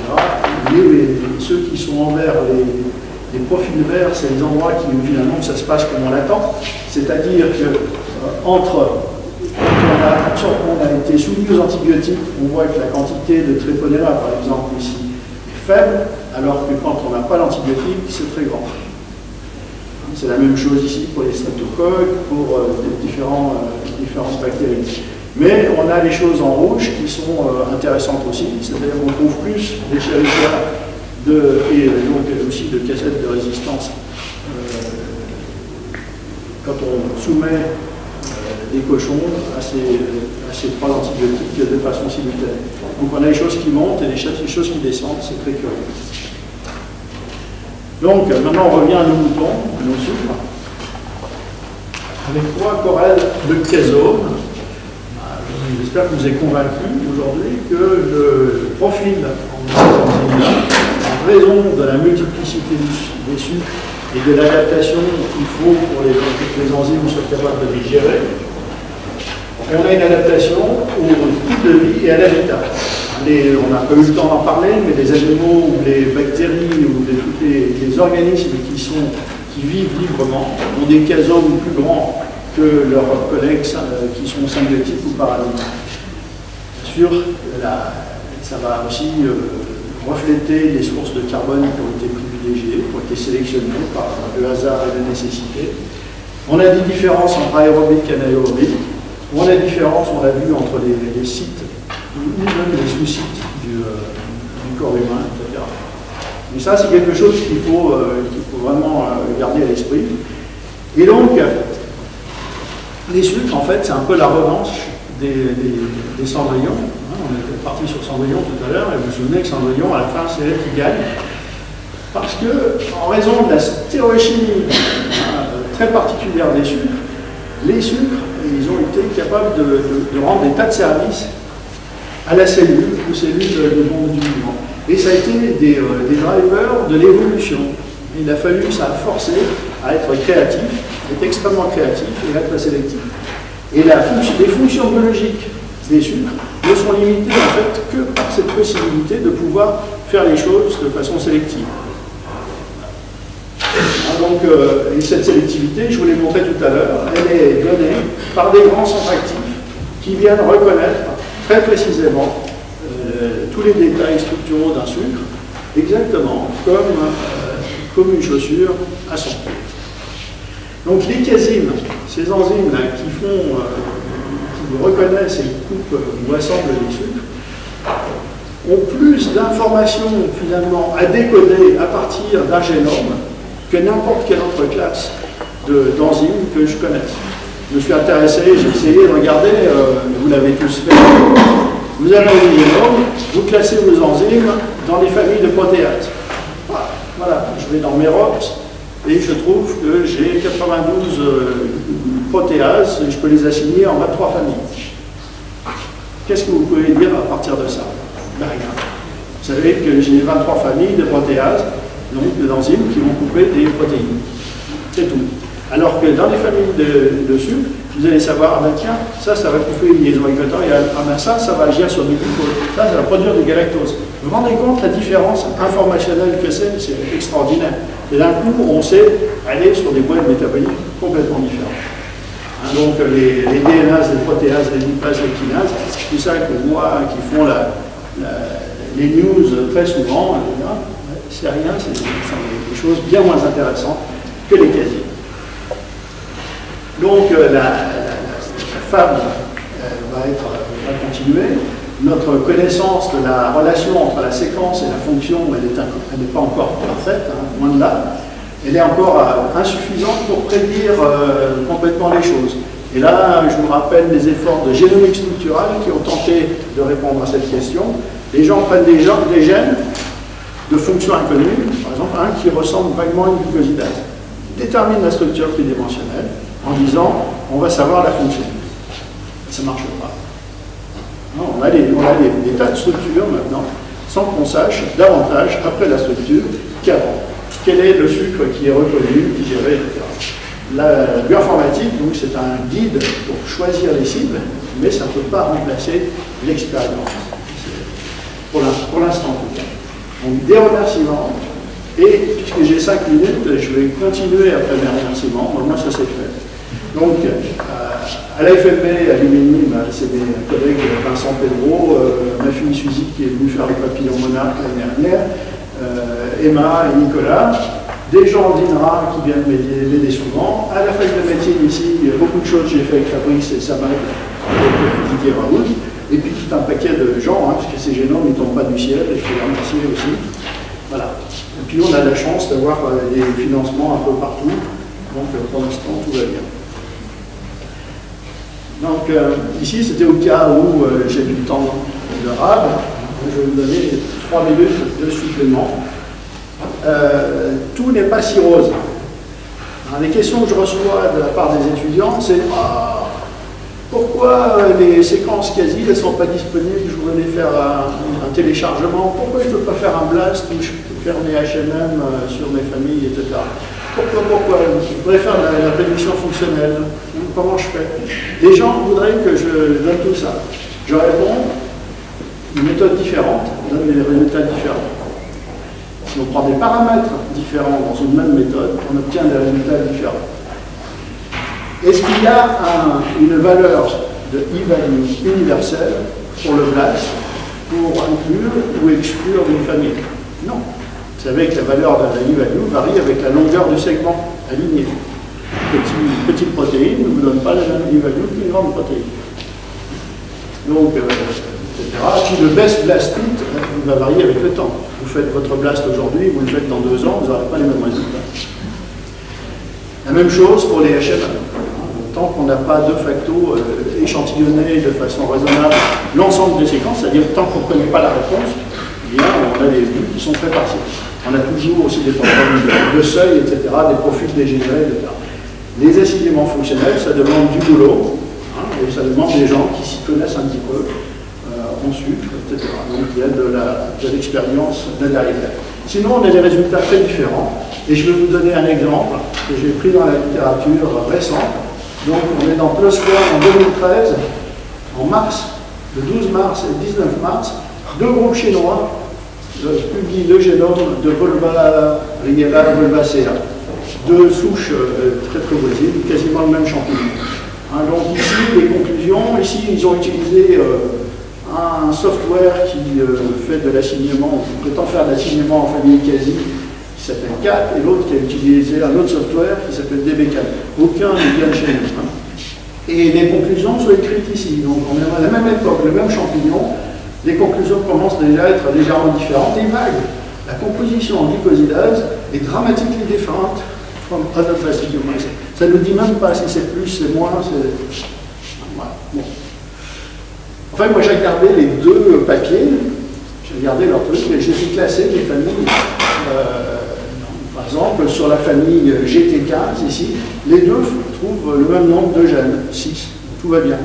ceux qui sont en vert, les profils verts, c'est les endroits où finalement ça se passe comme on l'attend. C'est-à-dire que quand on a été soumis aux antibiotiques, on voit que la quantité de Treponema, par exemple, ici, est faible, alors que quand on n'a pas l'antibiotique, c'est très grand. C'est la même chose ici pour les streptocoques, pour différentes bactéries. Mais on a les choses en rouge qui sont intéressantes aussi, c'est-à-dire qu'on trouve plus des chérifères et donc aussi de cassettes de résistance quand on soumet des cochons à ces trois antibiotiques de façon simultanée. Donc on a les choses qui montent et les choses qui descendent, c'est très curieux. Donc maintenant on revient à nos moutons, à nos sucres, avec 3 corelles de casome. J'espère que vous êtes convaincu aujourd'hui que le profil en en raison de la multiplicité des sucres et de l'adaptation qu'il faut pour que les enzymes soient capables de les gérer, et on a une adaptation au type de vie et à l'habitat. On n'a pas eu le temps d'en parler, mais les animaux ou les bactéries ou tous les organismes qui qui vivent librement, ont des casomes plus grands que leurs collègues qui sont symbiotiques ou paradigmatiques. Bien sûr, ça va aussi refléter les sources de carbone qui ont été privilégiées, qui ont été sélectionnées par le hasard et la nécessité. On a des différences entre aérobique et anaérobique. On a des différences, on l'a vu, entre les sites ou même les sous-sites du corps humain, etc. Mais ça, c'est quelque chose qu'il faut vraiment garder à l'esprit. Et donc, les sucres, en fait, c'est un peu la revanche des cendrillons. On était parti sur Cendrillon tout à l'heure, et vous vous souvenez que Cendrillon, à la fin, c'est elle qui gagne. Parce que, en raison de la stéréochimie très particulière des sucres, les sucres, ils ont été capables de rendre des tas de services à la cellule, aux cellules du monde du vivant. Et ça a été des drivers de l'évolution. Il a fallu, ça a forcé à être créatif, être extrêmement créatif et être sélectif. Et les fonctions biologiques des sucres ne sont limitées en fait que par cette possibilité de pouvoir faire les choses de façon sélective. Donc, et cette sélectivité, je vous l'ai montré tout à l'heure, elle est donnée par des grands centres actifs qui viennent reconnaître très précisément tous les détails structuraux d'un sucre, exactement comme une chaussure à son pied. Donc les caséines, ces enzymes là, qui reconnaissent et coupent ou assemblent les sucres, ont plus d'informations finalement à décoder à partir d'un génome que n'importe quelle autre classe d'enzymes que je connaisse. Je me suis intéressé, j'ai essayé de regarder, vous l'avez tous fait, vous avez un génome, vous classez vos enzymes dans les familles de protéases. Voilà, je vais dans mes ROPS et je trouve que j'ai 92 protéases et je peux les assigner en 23 familles. Qu'est-ce que vous pouvez dire à partir de ça? Ben, rien. Vous savez que j'ai 23 familles de protéases, donc d'enzymes qui vont couper des protéines. C'est tout. Alors que dans les familles de sucre, vous allez savoir, ah ben tiens, ça va couper une liaison équatoriale, ah ben ça va agir sur du glucose, ça va produire du galactose. Vous vous rendez compte la différence informationnelle que c'est extraordinaire. Et d'un coup, on sait aller sur des boîtes métaboliques complètement différentes. Hein, donc les DNases, les protéases, les lipases, les kinases, c'est ça qu'on voit, qui font les news très souvent, c'est rien, c'est des choses bien moins intéressantes que les caséines. Donc la femme va continuer. Notre connaissance de la relation entre la séquence et la fonction, elle n'est pas encore parfaite, hein, loin de là. Elle est encore insuffisante pour prédire complètement les choses. Et là, je vous rappelle les efforts de génomique structurale qui ont tenté de répondre à cette question. Les gens prennent des gènes de fonctions inconnues, par exemple un qui ressemble vaguement à une glucosidase, détermine la structure tridimensionnelle en disant on va savoir la fonction. Ça ne marche pas. Non, on a des tas de structures maintenant sans qu'on sache davantage après la structure qu'avant. Quel est le sucre qui est reconnu, digéré, etc. La bioinformatique, donc, c'est un guide pour choisir les cibles, mais ça ne peut pas remplacer l'expérience. Pour l'instant, en tout cas. Donc, des remerciements. Et puisque j'ai 5 minutes, je vais continuer après mes remerciements. Au moins, ça c'est fait. Donc, à la FMB, à l'UMINI, c'est mes collègues Vincent Pedro, ma fille Suzy qui est venue faire les papillons monarques l'année dernière, Emma et Nicolas, des gens d'INRA qui viennent m'aider souvent. À la fac de médecine ici, il y a beaucoup de choses que j'ai fait avec Fabrice et Samad, avec Didier Raoult, et puis tout un paquet de gens, hein, parce que ces génomes ne tombent pas du ciel, et je les remercier aussi. Voilà. Et puis on a la chance d'avoir des financements un peu partout, donc pour l'instant tout va bien. Donc ici c'était au cas où j'ai du temps de rab, je vais vous donner 3 minutes de supplément. Tout n'est pas si rose. Alors, les questions que je reçois de la part des étudiants, c'est pourquoi les séquences quasi ne sont pas disponibles? Je voulais faire un téléchargement. Pourquoi je ne peux pas faire un blast ou je peux faire mes HMM sur mes familles, etc. Pourquoi je voudrais faire la prédiction fonctionnelle. Comment je fais? Les gens voudraient que je donne tout ça. Je réponds une méthode différente, je donne des résultats différents. si on prend des paramètres différents dans une même méthode, on obtient des résultats différents. Est-ce qu'il y a une valeur de e-value universelle pour le BLAST pour inclure ou exclure une famille? Non. Vous savez que la valeur de la e-value varie avec la longueur du segment aligné. Petite protéine ne vous donne pas la même e-value qu'une grande protéine. Donc, etc. Puis le best blast fit va varier avec le temps. Vous faites votre blast aujourd'hui, vous le faites dans 2 ans, vous n'aurez pas les mêmes résultats. La même chose pour les HMA. Tant qu'on n'a pas de facto échantillonné de façon raisonnable l'ensemble des séquences, c'est-à-dire tant qu'on ne connaît pas la réponse, eh bien, on a des vues qui sont très partielles. On a toujours aussi des problèmes de seuil, etc., des profils dégénérés, etc. Les assignements fonctionnels, ça demande du boulot, et ça demande des gens qui s'y connaissent un petit peu en sucre, etc. Donc il y a de l'expérience derrière. Sinon, on a des résultats très différents. Et je vais vous donner un exemple que j'ai pris dans la littérature récente. Donc on est dans PLOS One en 2013, en mars, le 12 mars et le 19 mars, 2 groupes chinois publient le génome de Volvariella volvacea. 2 souches très très voisines, quasiment le même champignon. Donc ici, les conclusions, ici ils ont utilisé un software qui fait de l'assignement, qui prétend faire de l'assignement en famille quasi, qui s'appelle CAT, et l'autre qui a utilisé un autre software qui s'appelle DBCAT. Aucun ne vient de chez nous. Et les conclusions sont écrites ici. Donc on est à la même époque, le même champignon, les conclusions commencent déjà à être légèrement différentes et vagues. La composition en glycosidase est dramatiquement différente from other fasciculation. Ça ne nous dit même pas si c'est plus, c'est moins, c'est... Voilà. Bon. Enfin, moi j'ai regardé les 2 papiers, j'ai regardé leurs trucs, et j'ai classé les familles. Par exemple, sur la famille GT15, ici, les 2 trouvent le même nombre de gènes, 6, tout va bien.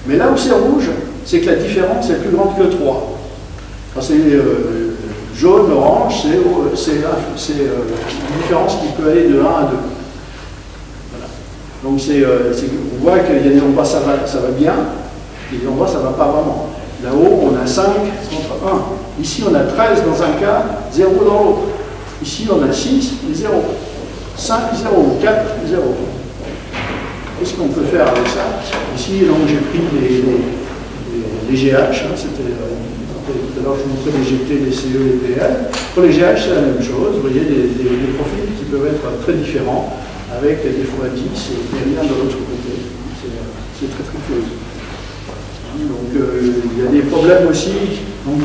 Mais là où c'est rouge, c'est que la différence est plus grande que 3. Quand c'est jaune, orange, c'est une différence qui peut aller de 1 à 2. Voilà. Donc on voit qu'il y a des endroits ça va bien, et des endroits ça ne va pas vraiment. Là-haut, on a 5 contre 1. Ici, on a 13 dans un cas, 0 dans l'autre. Ici, on a 6 et 0. 5, 0, 4, 0. Qu'est-ce qu'on peut faire avec ça? Ici, j'ai pris les GH, c'était tout à l'heure je vous montrais les GT, les CE, les PL. Pour les GH, c'est la même chose. Vous voyez des profils qui peuvent être très différents, avec des fois 10 et rien de l'autre côté. C'est très très curieux. Donc il y a des problèmes aussi. Donc,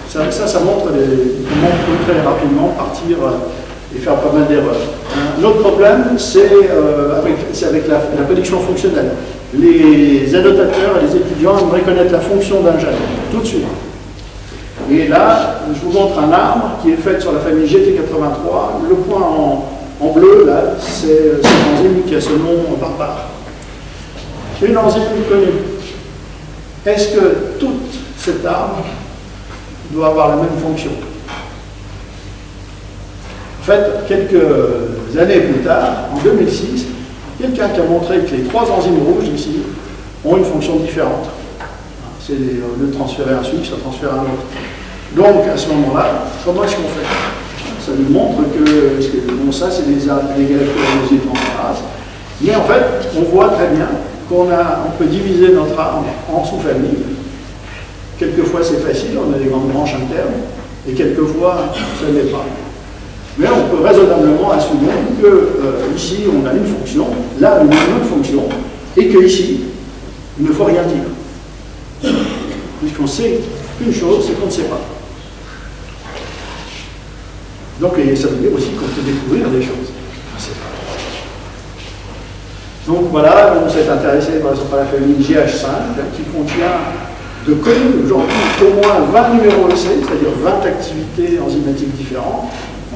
ça montre comment on peut très rapidement partir et faire pas mal d'erreurs. L'autre problème, c'est avec la prédiction fonctionnelle. Les annotateurs et les étudiants aimeraient connaître la fonction d'un gène, tout de suite. Et là, je vous montre un arbre qui est fait sur la famille GT83. Le point en bleu, là, c'est cette enzyme qui a ce nom barbare. Une enzyme connue. Est-ce que toute cet arbre doit avoir la même fonction? En fait, quelques années plus tard, en 2006, quelqu'un qui a montré que les 3 enzymes rouges ici ont une fonction différente. C'est au lieu de transférer un sucre, ça transfère un autre. Donc, à ce moment-là, comment est-ce qu'on fait? Ça nous montre que, bon, ça c'est des galactose transférases, mais en fait, on voit très bien qu'on peut diviser notre arbre en sous-familles. Quelquefois c'est facile, on a des grandes branches internes, et quelquefois ça n'est pas. Mais on peut raisonnablement assumer que ici on a une fonction, là une autre fonction, et qu'ici il ne faut rien dire. Puisqu'on sait une chose, c'est qu'on ne sait pas. Donc ça veut dire aussi qu'on peut découvrir des choses. On ne sait pas. Donc voilà, on s'est intéressé par exemple à la famille GH5 qui contient de connus aujourd'hui au moins 20 numéros EC, c'est-à-dire 20 activités enzymatiques différentes.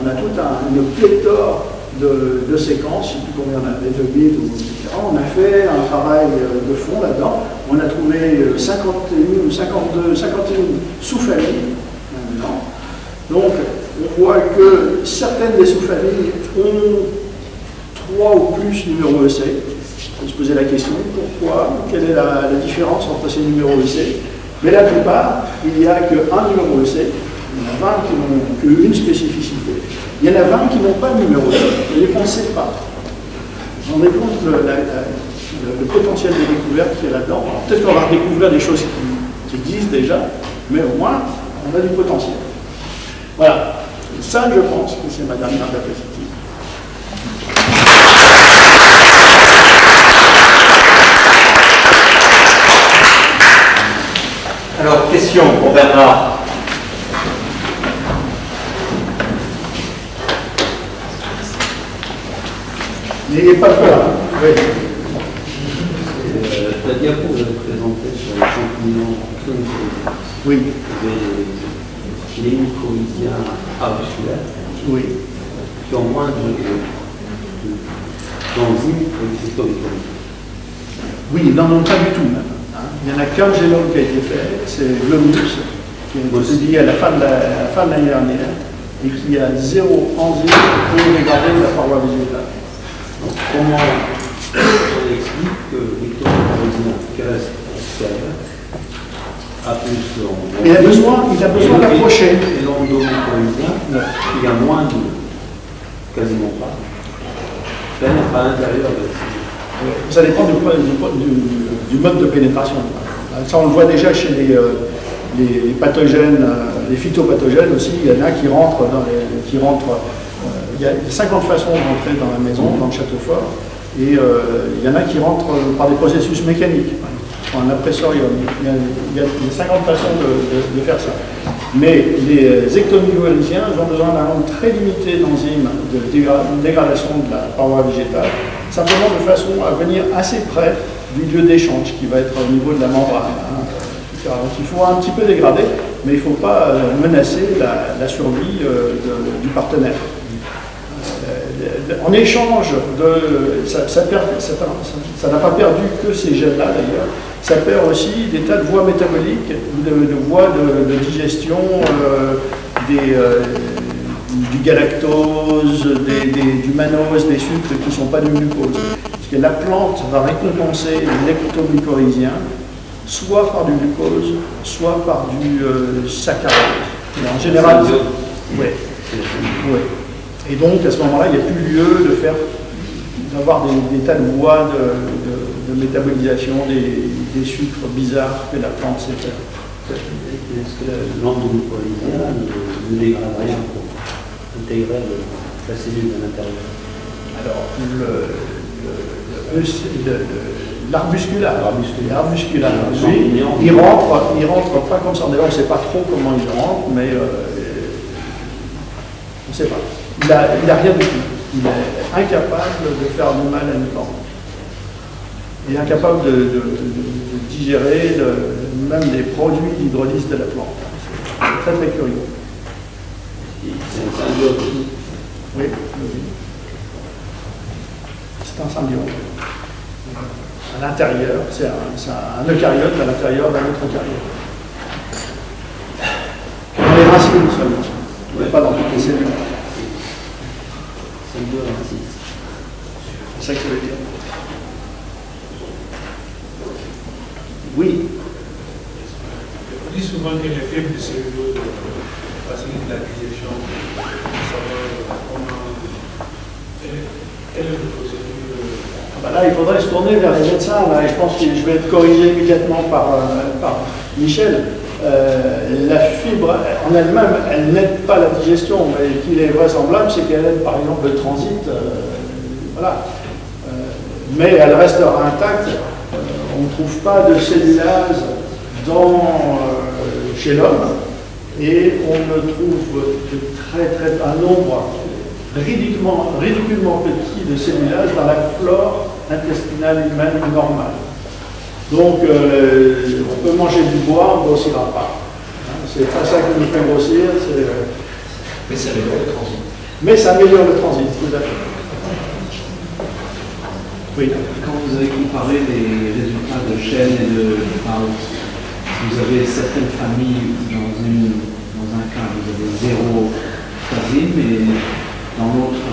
On a toute une pléthore de séquences, je ne sais plus combien on avait, de bits, etc. On a fait un travail de fond là-dedans. On a trouvé 51 ou 52, 51 sous-familles maintenant. Donc on voit que certaines des sous-familles ont 3 ou plus numéros EC. On peut se poser la question, pourquoi? Quelle est la différence entre ces numéros EC? Mais la plupart, il n'y a qu'un numéro EC Il y en a 20 qui n'ont qu'une spécificité. Il y en a 20 qui n'ont pas de numéro de code, et qu'on ne sait pas. On est compte le potentiel de découverte qu'il y a là-dedans. Peut-être qu'on va découvrir des choses qui existent déjà, mais au moins, on a du potentiel. Voilà. Ça, je pense que c'est ma dernière diapositive. Alors, question pour Bernard. N'ayez pas peur. Oui. La diapo que vous avez présentée sur les champignons Oui. Les mycorhiziens arbusculaires, Oui. qui ont moins d'enzymes que les cytomycorhiziens. Oui, ils n'en ont pas du tout même. Il n'y en a qu'un génome qui a été fait, c'est Glomus, qui est publié à la fin de l'année dernière, et qui a 0 enzyme pour dégrader la paroi végétale. Donc, comment on explique que mycorhizien qui reste extérieur a plus en... Il a besoin d'approcher. Et l'endomycorhizien, il y a moins de... quasiment pas. Pénètre à l'intérieur de... Ça dépend du mode de pénétration. Ça, on le voit déjà chez les pathogènes, les phytopathogènes aussi. Il y en a qui rentrent il y a 50 façons d'entrer dans la maison, dans le château fort, et il y en a qui rentrent par des processus mécaniques. En apressorium, il y a 50 façons de faire ça. Mais les ectomycorhiziens ont besoin d'un nombre très limité d'enzymes de dégradation de la paroi végétale, simplement de façon à venir assez près du lieu d'échange qui va être au niveau de la membrane. Donc il faut un petit peu dégrader, mais il ne faut pas menacer la survie du partenaire. En échange ça n'a pas perdu que ces gènes-là d'ailleurs, ça perd aussi des tas de voies métaboliques, de voies de digestion, du galactose, du mannose, des sucres qui ne sont pas du glucose. Parce que la plante va récompenser l'ectomycorhizien soit par du glucose, soit par du saccharose. Et en général, oui. Et donc, à ce moment-là, il n'y a plus lieu d'avoir des tas de voies de métabolisation des sucres bizarres que la plante sait faire. Est-ce que l'endomycorhizien ne dégrade rien pour intégrer la cellule à l'intérieur? Alors, l'arbusculaire, lui, il rentre pas comme ça. D'ailleurs, on ne sait pas trop comment il rentre, mais on ne sait pas. Il n'a rien du tout. Il est incapable de faire du mal à une plante. Il est incapable de digérer même des produits d'hydrolyse de la plante. C'est très très curieux. C'est un symbiote. Oui. C'est un symbiote. À l'intérieur, c'est un eucaryote à l'intérieur d'un autre eucaryote. Dans les racines seulement, mais pas dans toutes les cellules. C'est ça que ça veut dire. Oui. On dit souvent que les fibres de cellulose facilitent la digestion. Quelle est le procédure? Là, il faudrait se tourner vers les médecins. Là, et je pense que je vais être corrigé immédiatement par Michel. La fibre en elle-même, elle n'aide pas la digestion, mais qu'il est vraisemblable, c'est qu'elle aide par exemple le transit. Voilà. Mais elle restera intacte. On ne trouve pas de cellulase chez l'homme, et on ne trouve un nombre ridiculement petit de cellulase dans la flore intestinale humaine normale. Donc, on peut manger du bois, on ne grossira pas. C'est pas ça qui nous fait grossir. Mais ça améliore le transit. Mais ça améliore le transit, tout à fait. Oui. Quand vous avez comparé les résultats de Chen et de House, vous avez certaines familles, dans un cas, vous avez 0 phasine, et dans l'autre,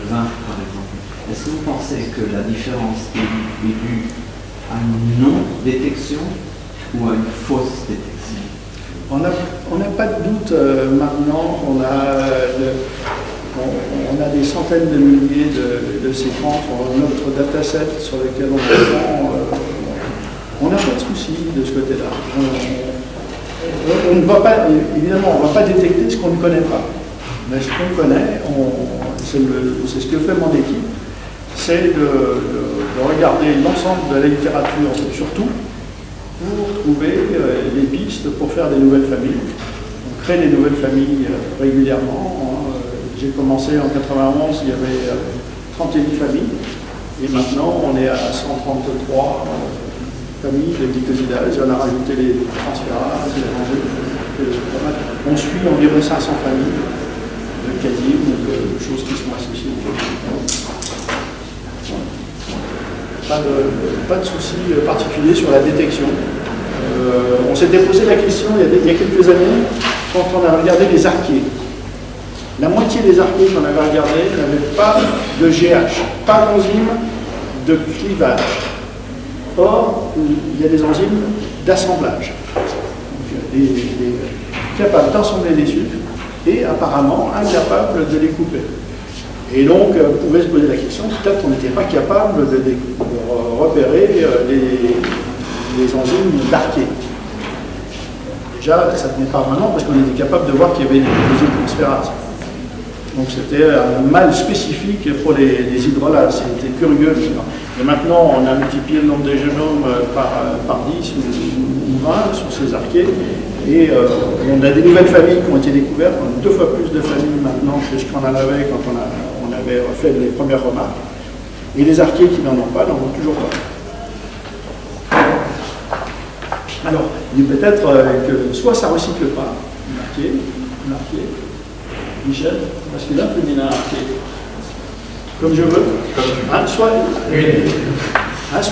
20 par exemple. Est-ce que vous pensez que la différence est due à une non-détection ou à une fausse détection? On n'a pas de doute maintenant qu'on a, on a des centaines de milliers de séquences, notre dataset sur lequel on apprend, on n'a pas de souci de ce côté-là. On ne va pas, évidemment, on ne va pas détecter ce qu'on ne connaît pas. Mais ce qu'on connaît, c'est ce que fait mon équipe, c'est de regarder l'ensemble de la littérature, surtout, pour trouver des pistes pour faire des nouvelles familles. On crée des nouvelles familles régulièrement. J'ai commencé en 91, il y avait 31 familles, et maintenant on est à 133 familles de glycosidase. On a rajouté les transférases, on suit environ 500 familles de casiers ou de choses qui sont associées. Pas de souci particulier sur la détection. On s'était posé la question il y a quelques années quand on a regardé les archées. La moitié des archées qu'on avait regardées n'avaient pas de GH, pas d'enzyme de clivage. Or, il y a des enzymes d'assemblage, capables d'assembler des sucres et apparemment incapables de les couper. Et donc, on pouvait se poser la question, peut-être qu'on n'était pas capable de repérer les enzymes d'archée. Déjà, ça ne tenait pas vraiment parce qu'on était capable de voir qu'il y avait des transférases. Donc c'était un mal spécifique pour les hydrolases, c'était curieux. Et maintenant, on a multiplié le nombre de génomes par 10 ou 20 sur ces archées. Et on a des nouvelles familles qui ont été découvertes. On a 2 fois plus de familles maintenant que ce qu'on en avait quand on avait fait les premières remarques. Et les archées qui n'en ont pas, n'en ont toujours pas. Alors, il est peut-être que soit ça ne recycle pas, un arché, Michel, parce que là, je peux dire un arché, comme je veux. Soit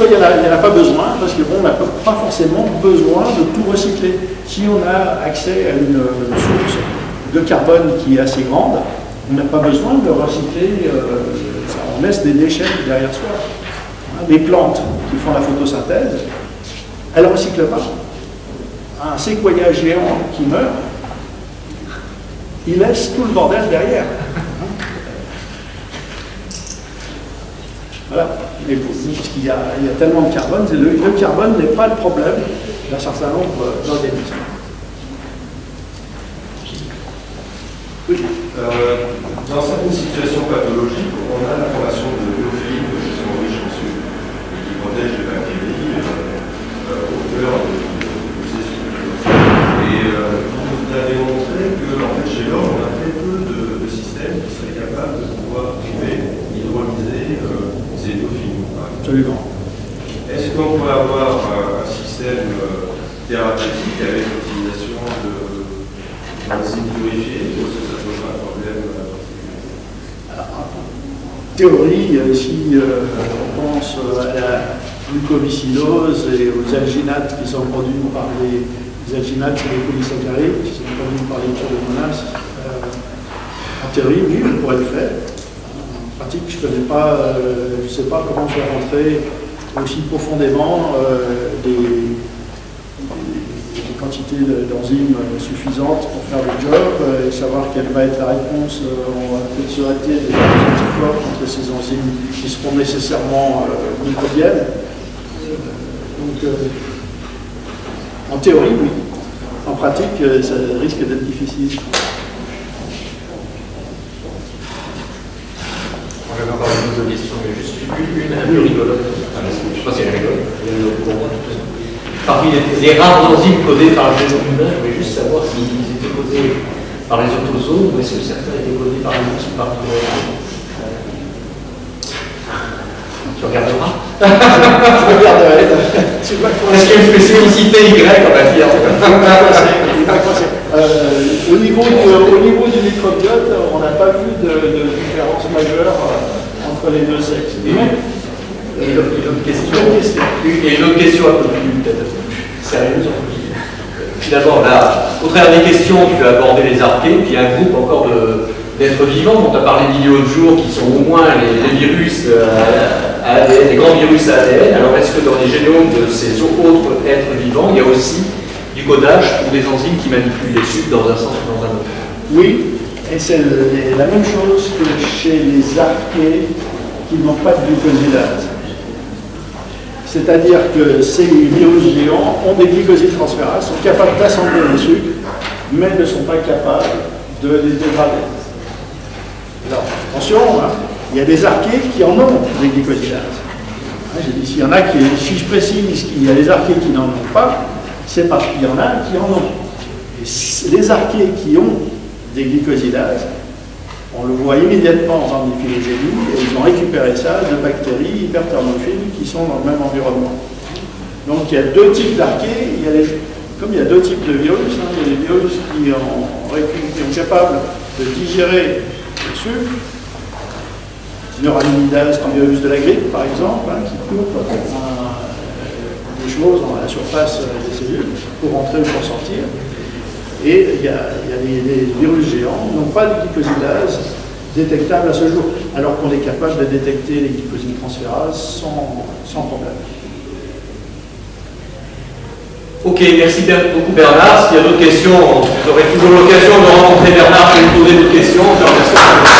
il n'y en a pas besoin, parce que bon, on n'a pas forcément besoin de tout recycler. Si on a accès à une source de carbone qui est assez grande, on n'a pas besoin de recycler, on laisse des déchets derrière soi. Les plantes qui font la photosynthèse, elles ne recyclent pas. Un séquoia géant qui meurt, il laisse tout le bordel derrière. Voilà. Mais puisqu'il y a tellement de carbone, le carbone n'est pas le problème d'un certain nombre d'organismes. Oui. Dans certaines situations pathologiques, on a la formation de biofilms qui sont riches en sucre et qui protègent les bactéries au cœur de ces sucres. Et vous avez montré que en fait, chez l'homme, on a très peu de systèmes qui seraient capables de pouvoir hydrolyser ces biofilms. Absolument. Est-ce qu'on pourrait avoir un système thérapeutique avec l'utilisation d'enzymes purifiées? En théorie, si on pense à la glucovicidose et aux alginates qui sont produits par les alginates, c'est les polysaccharides qui sont produits par les pseudomonas, en théorie, oui, on pourrait le faire. En pratique, je ne sais pas comment faire rentrer aussi profondément des quantités d'enzymes suffisantes pour faire le job et savoir quelle va être la réponse. On va peut-être se hâter des anticorps contre ces enzymes qui seront nécessairement microbiennes. Donc, en théorie, oui. En pratique, ça risque d'être difficile. On avait encore une autre question, mais juste une un peu rigolote. Enfin, je ne sais pas si elle est rigolote. Parmi les rares enzymes codées par le génome humain, je voulais juste savoir s'ils étaient codés par les autosomes ou est-ce que certains étaient codés par les X ou par les Tu regarderas. Je regarderai. Est-ce qu'il y a une spécificité Y, on va dire? Au niveau du microbiote, on n'a pas vu de différence majeure entre les deux sexes. Et une autre question un peu plus peut-être sérieuse. Finalement, là, au travers des questions, tu as abordé les archées, puis il y a un groupe encore d'êtres vivants dont tu as parlé d'il y a l'autre jour, qui sont au moins les virus à ADN, les grands virus à ADN. Alors est-ce que dans les génomes de ces autres êtres vivants, il y a aussi du codage pour des enzymes qui manipulent les sucres dans un sens ou dans un autre. Oui, et c'est la même chose que chez les archées qui n'ont pas de glucosidase. C'est-à-dire que ces virus géants ont des glycosyltransférases, sont capables d'assembler les sucres, mais ne sont pas capables de les dégrader. Alors, attention, hein, il y a des archées qui en ont des glycosidases. Hein, j'ai dit, s'il y en a qui, si je précise qu'il y a des archées qui n'en ont pas, c'est parce qu'il y en a qui en ont. Et les archées qui ont des glycosidases, on le voit immédiatement en diffusée et ils ont récupéré ça de bactéries hyperthermophiles qui sont dans le même environnement. Donc il y a deux types d'archées, comme il y a deux types de virus, hein, il y a des virus qui sont capables de digérer le sucre, neuraminidase, comme le virus de la grippe par exemple, hein, qui coupe des choses dans la surface des cellules pour entrer ou pour sortir. Et il y a des virus géants qui n'ont pas de glycosidase détectable à ce jour, alors qu'on est capable de détecter les glycosyltransférases sans problème. Ok, merci beaucoup Bernard. S'il y a d'autres questions, vous aurez toujours l'occasion de rencontrer Bernard pour lui poser d'autres questions. Je vous remercie.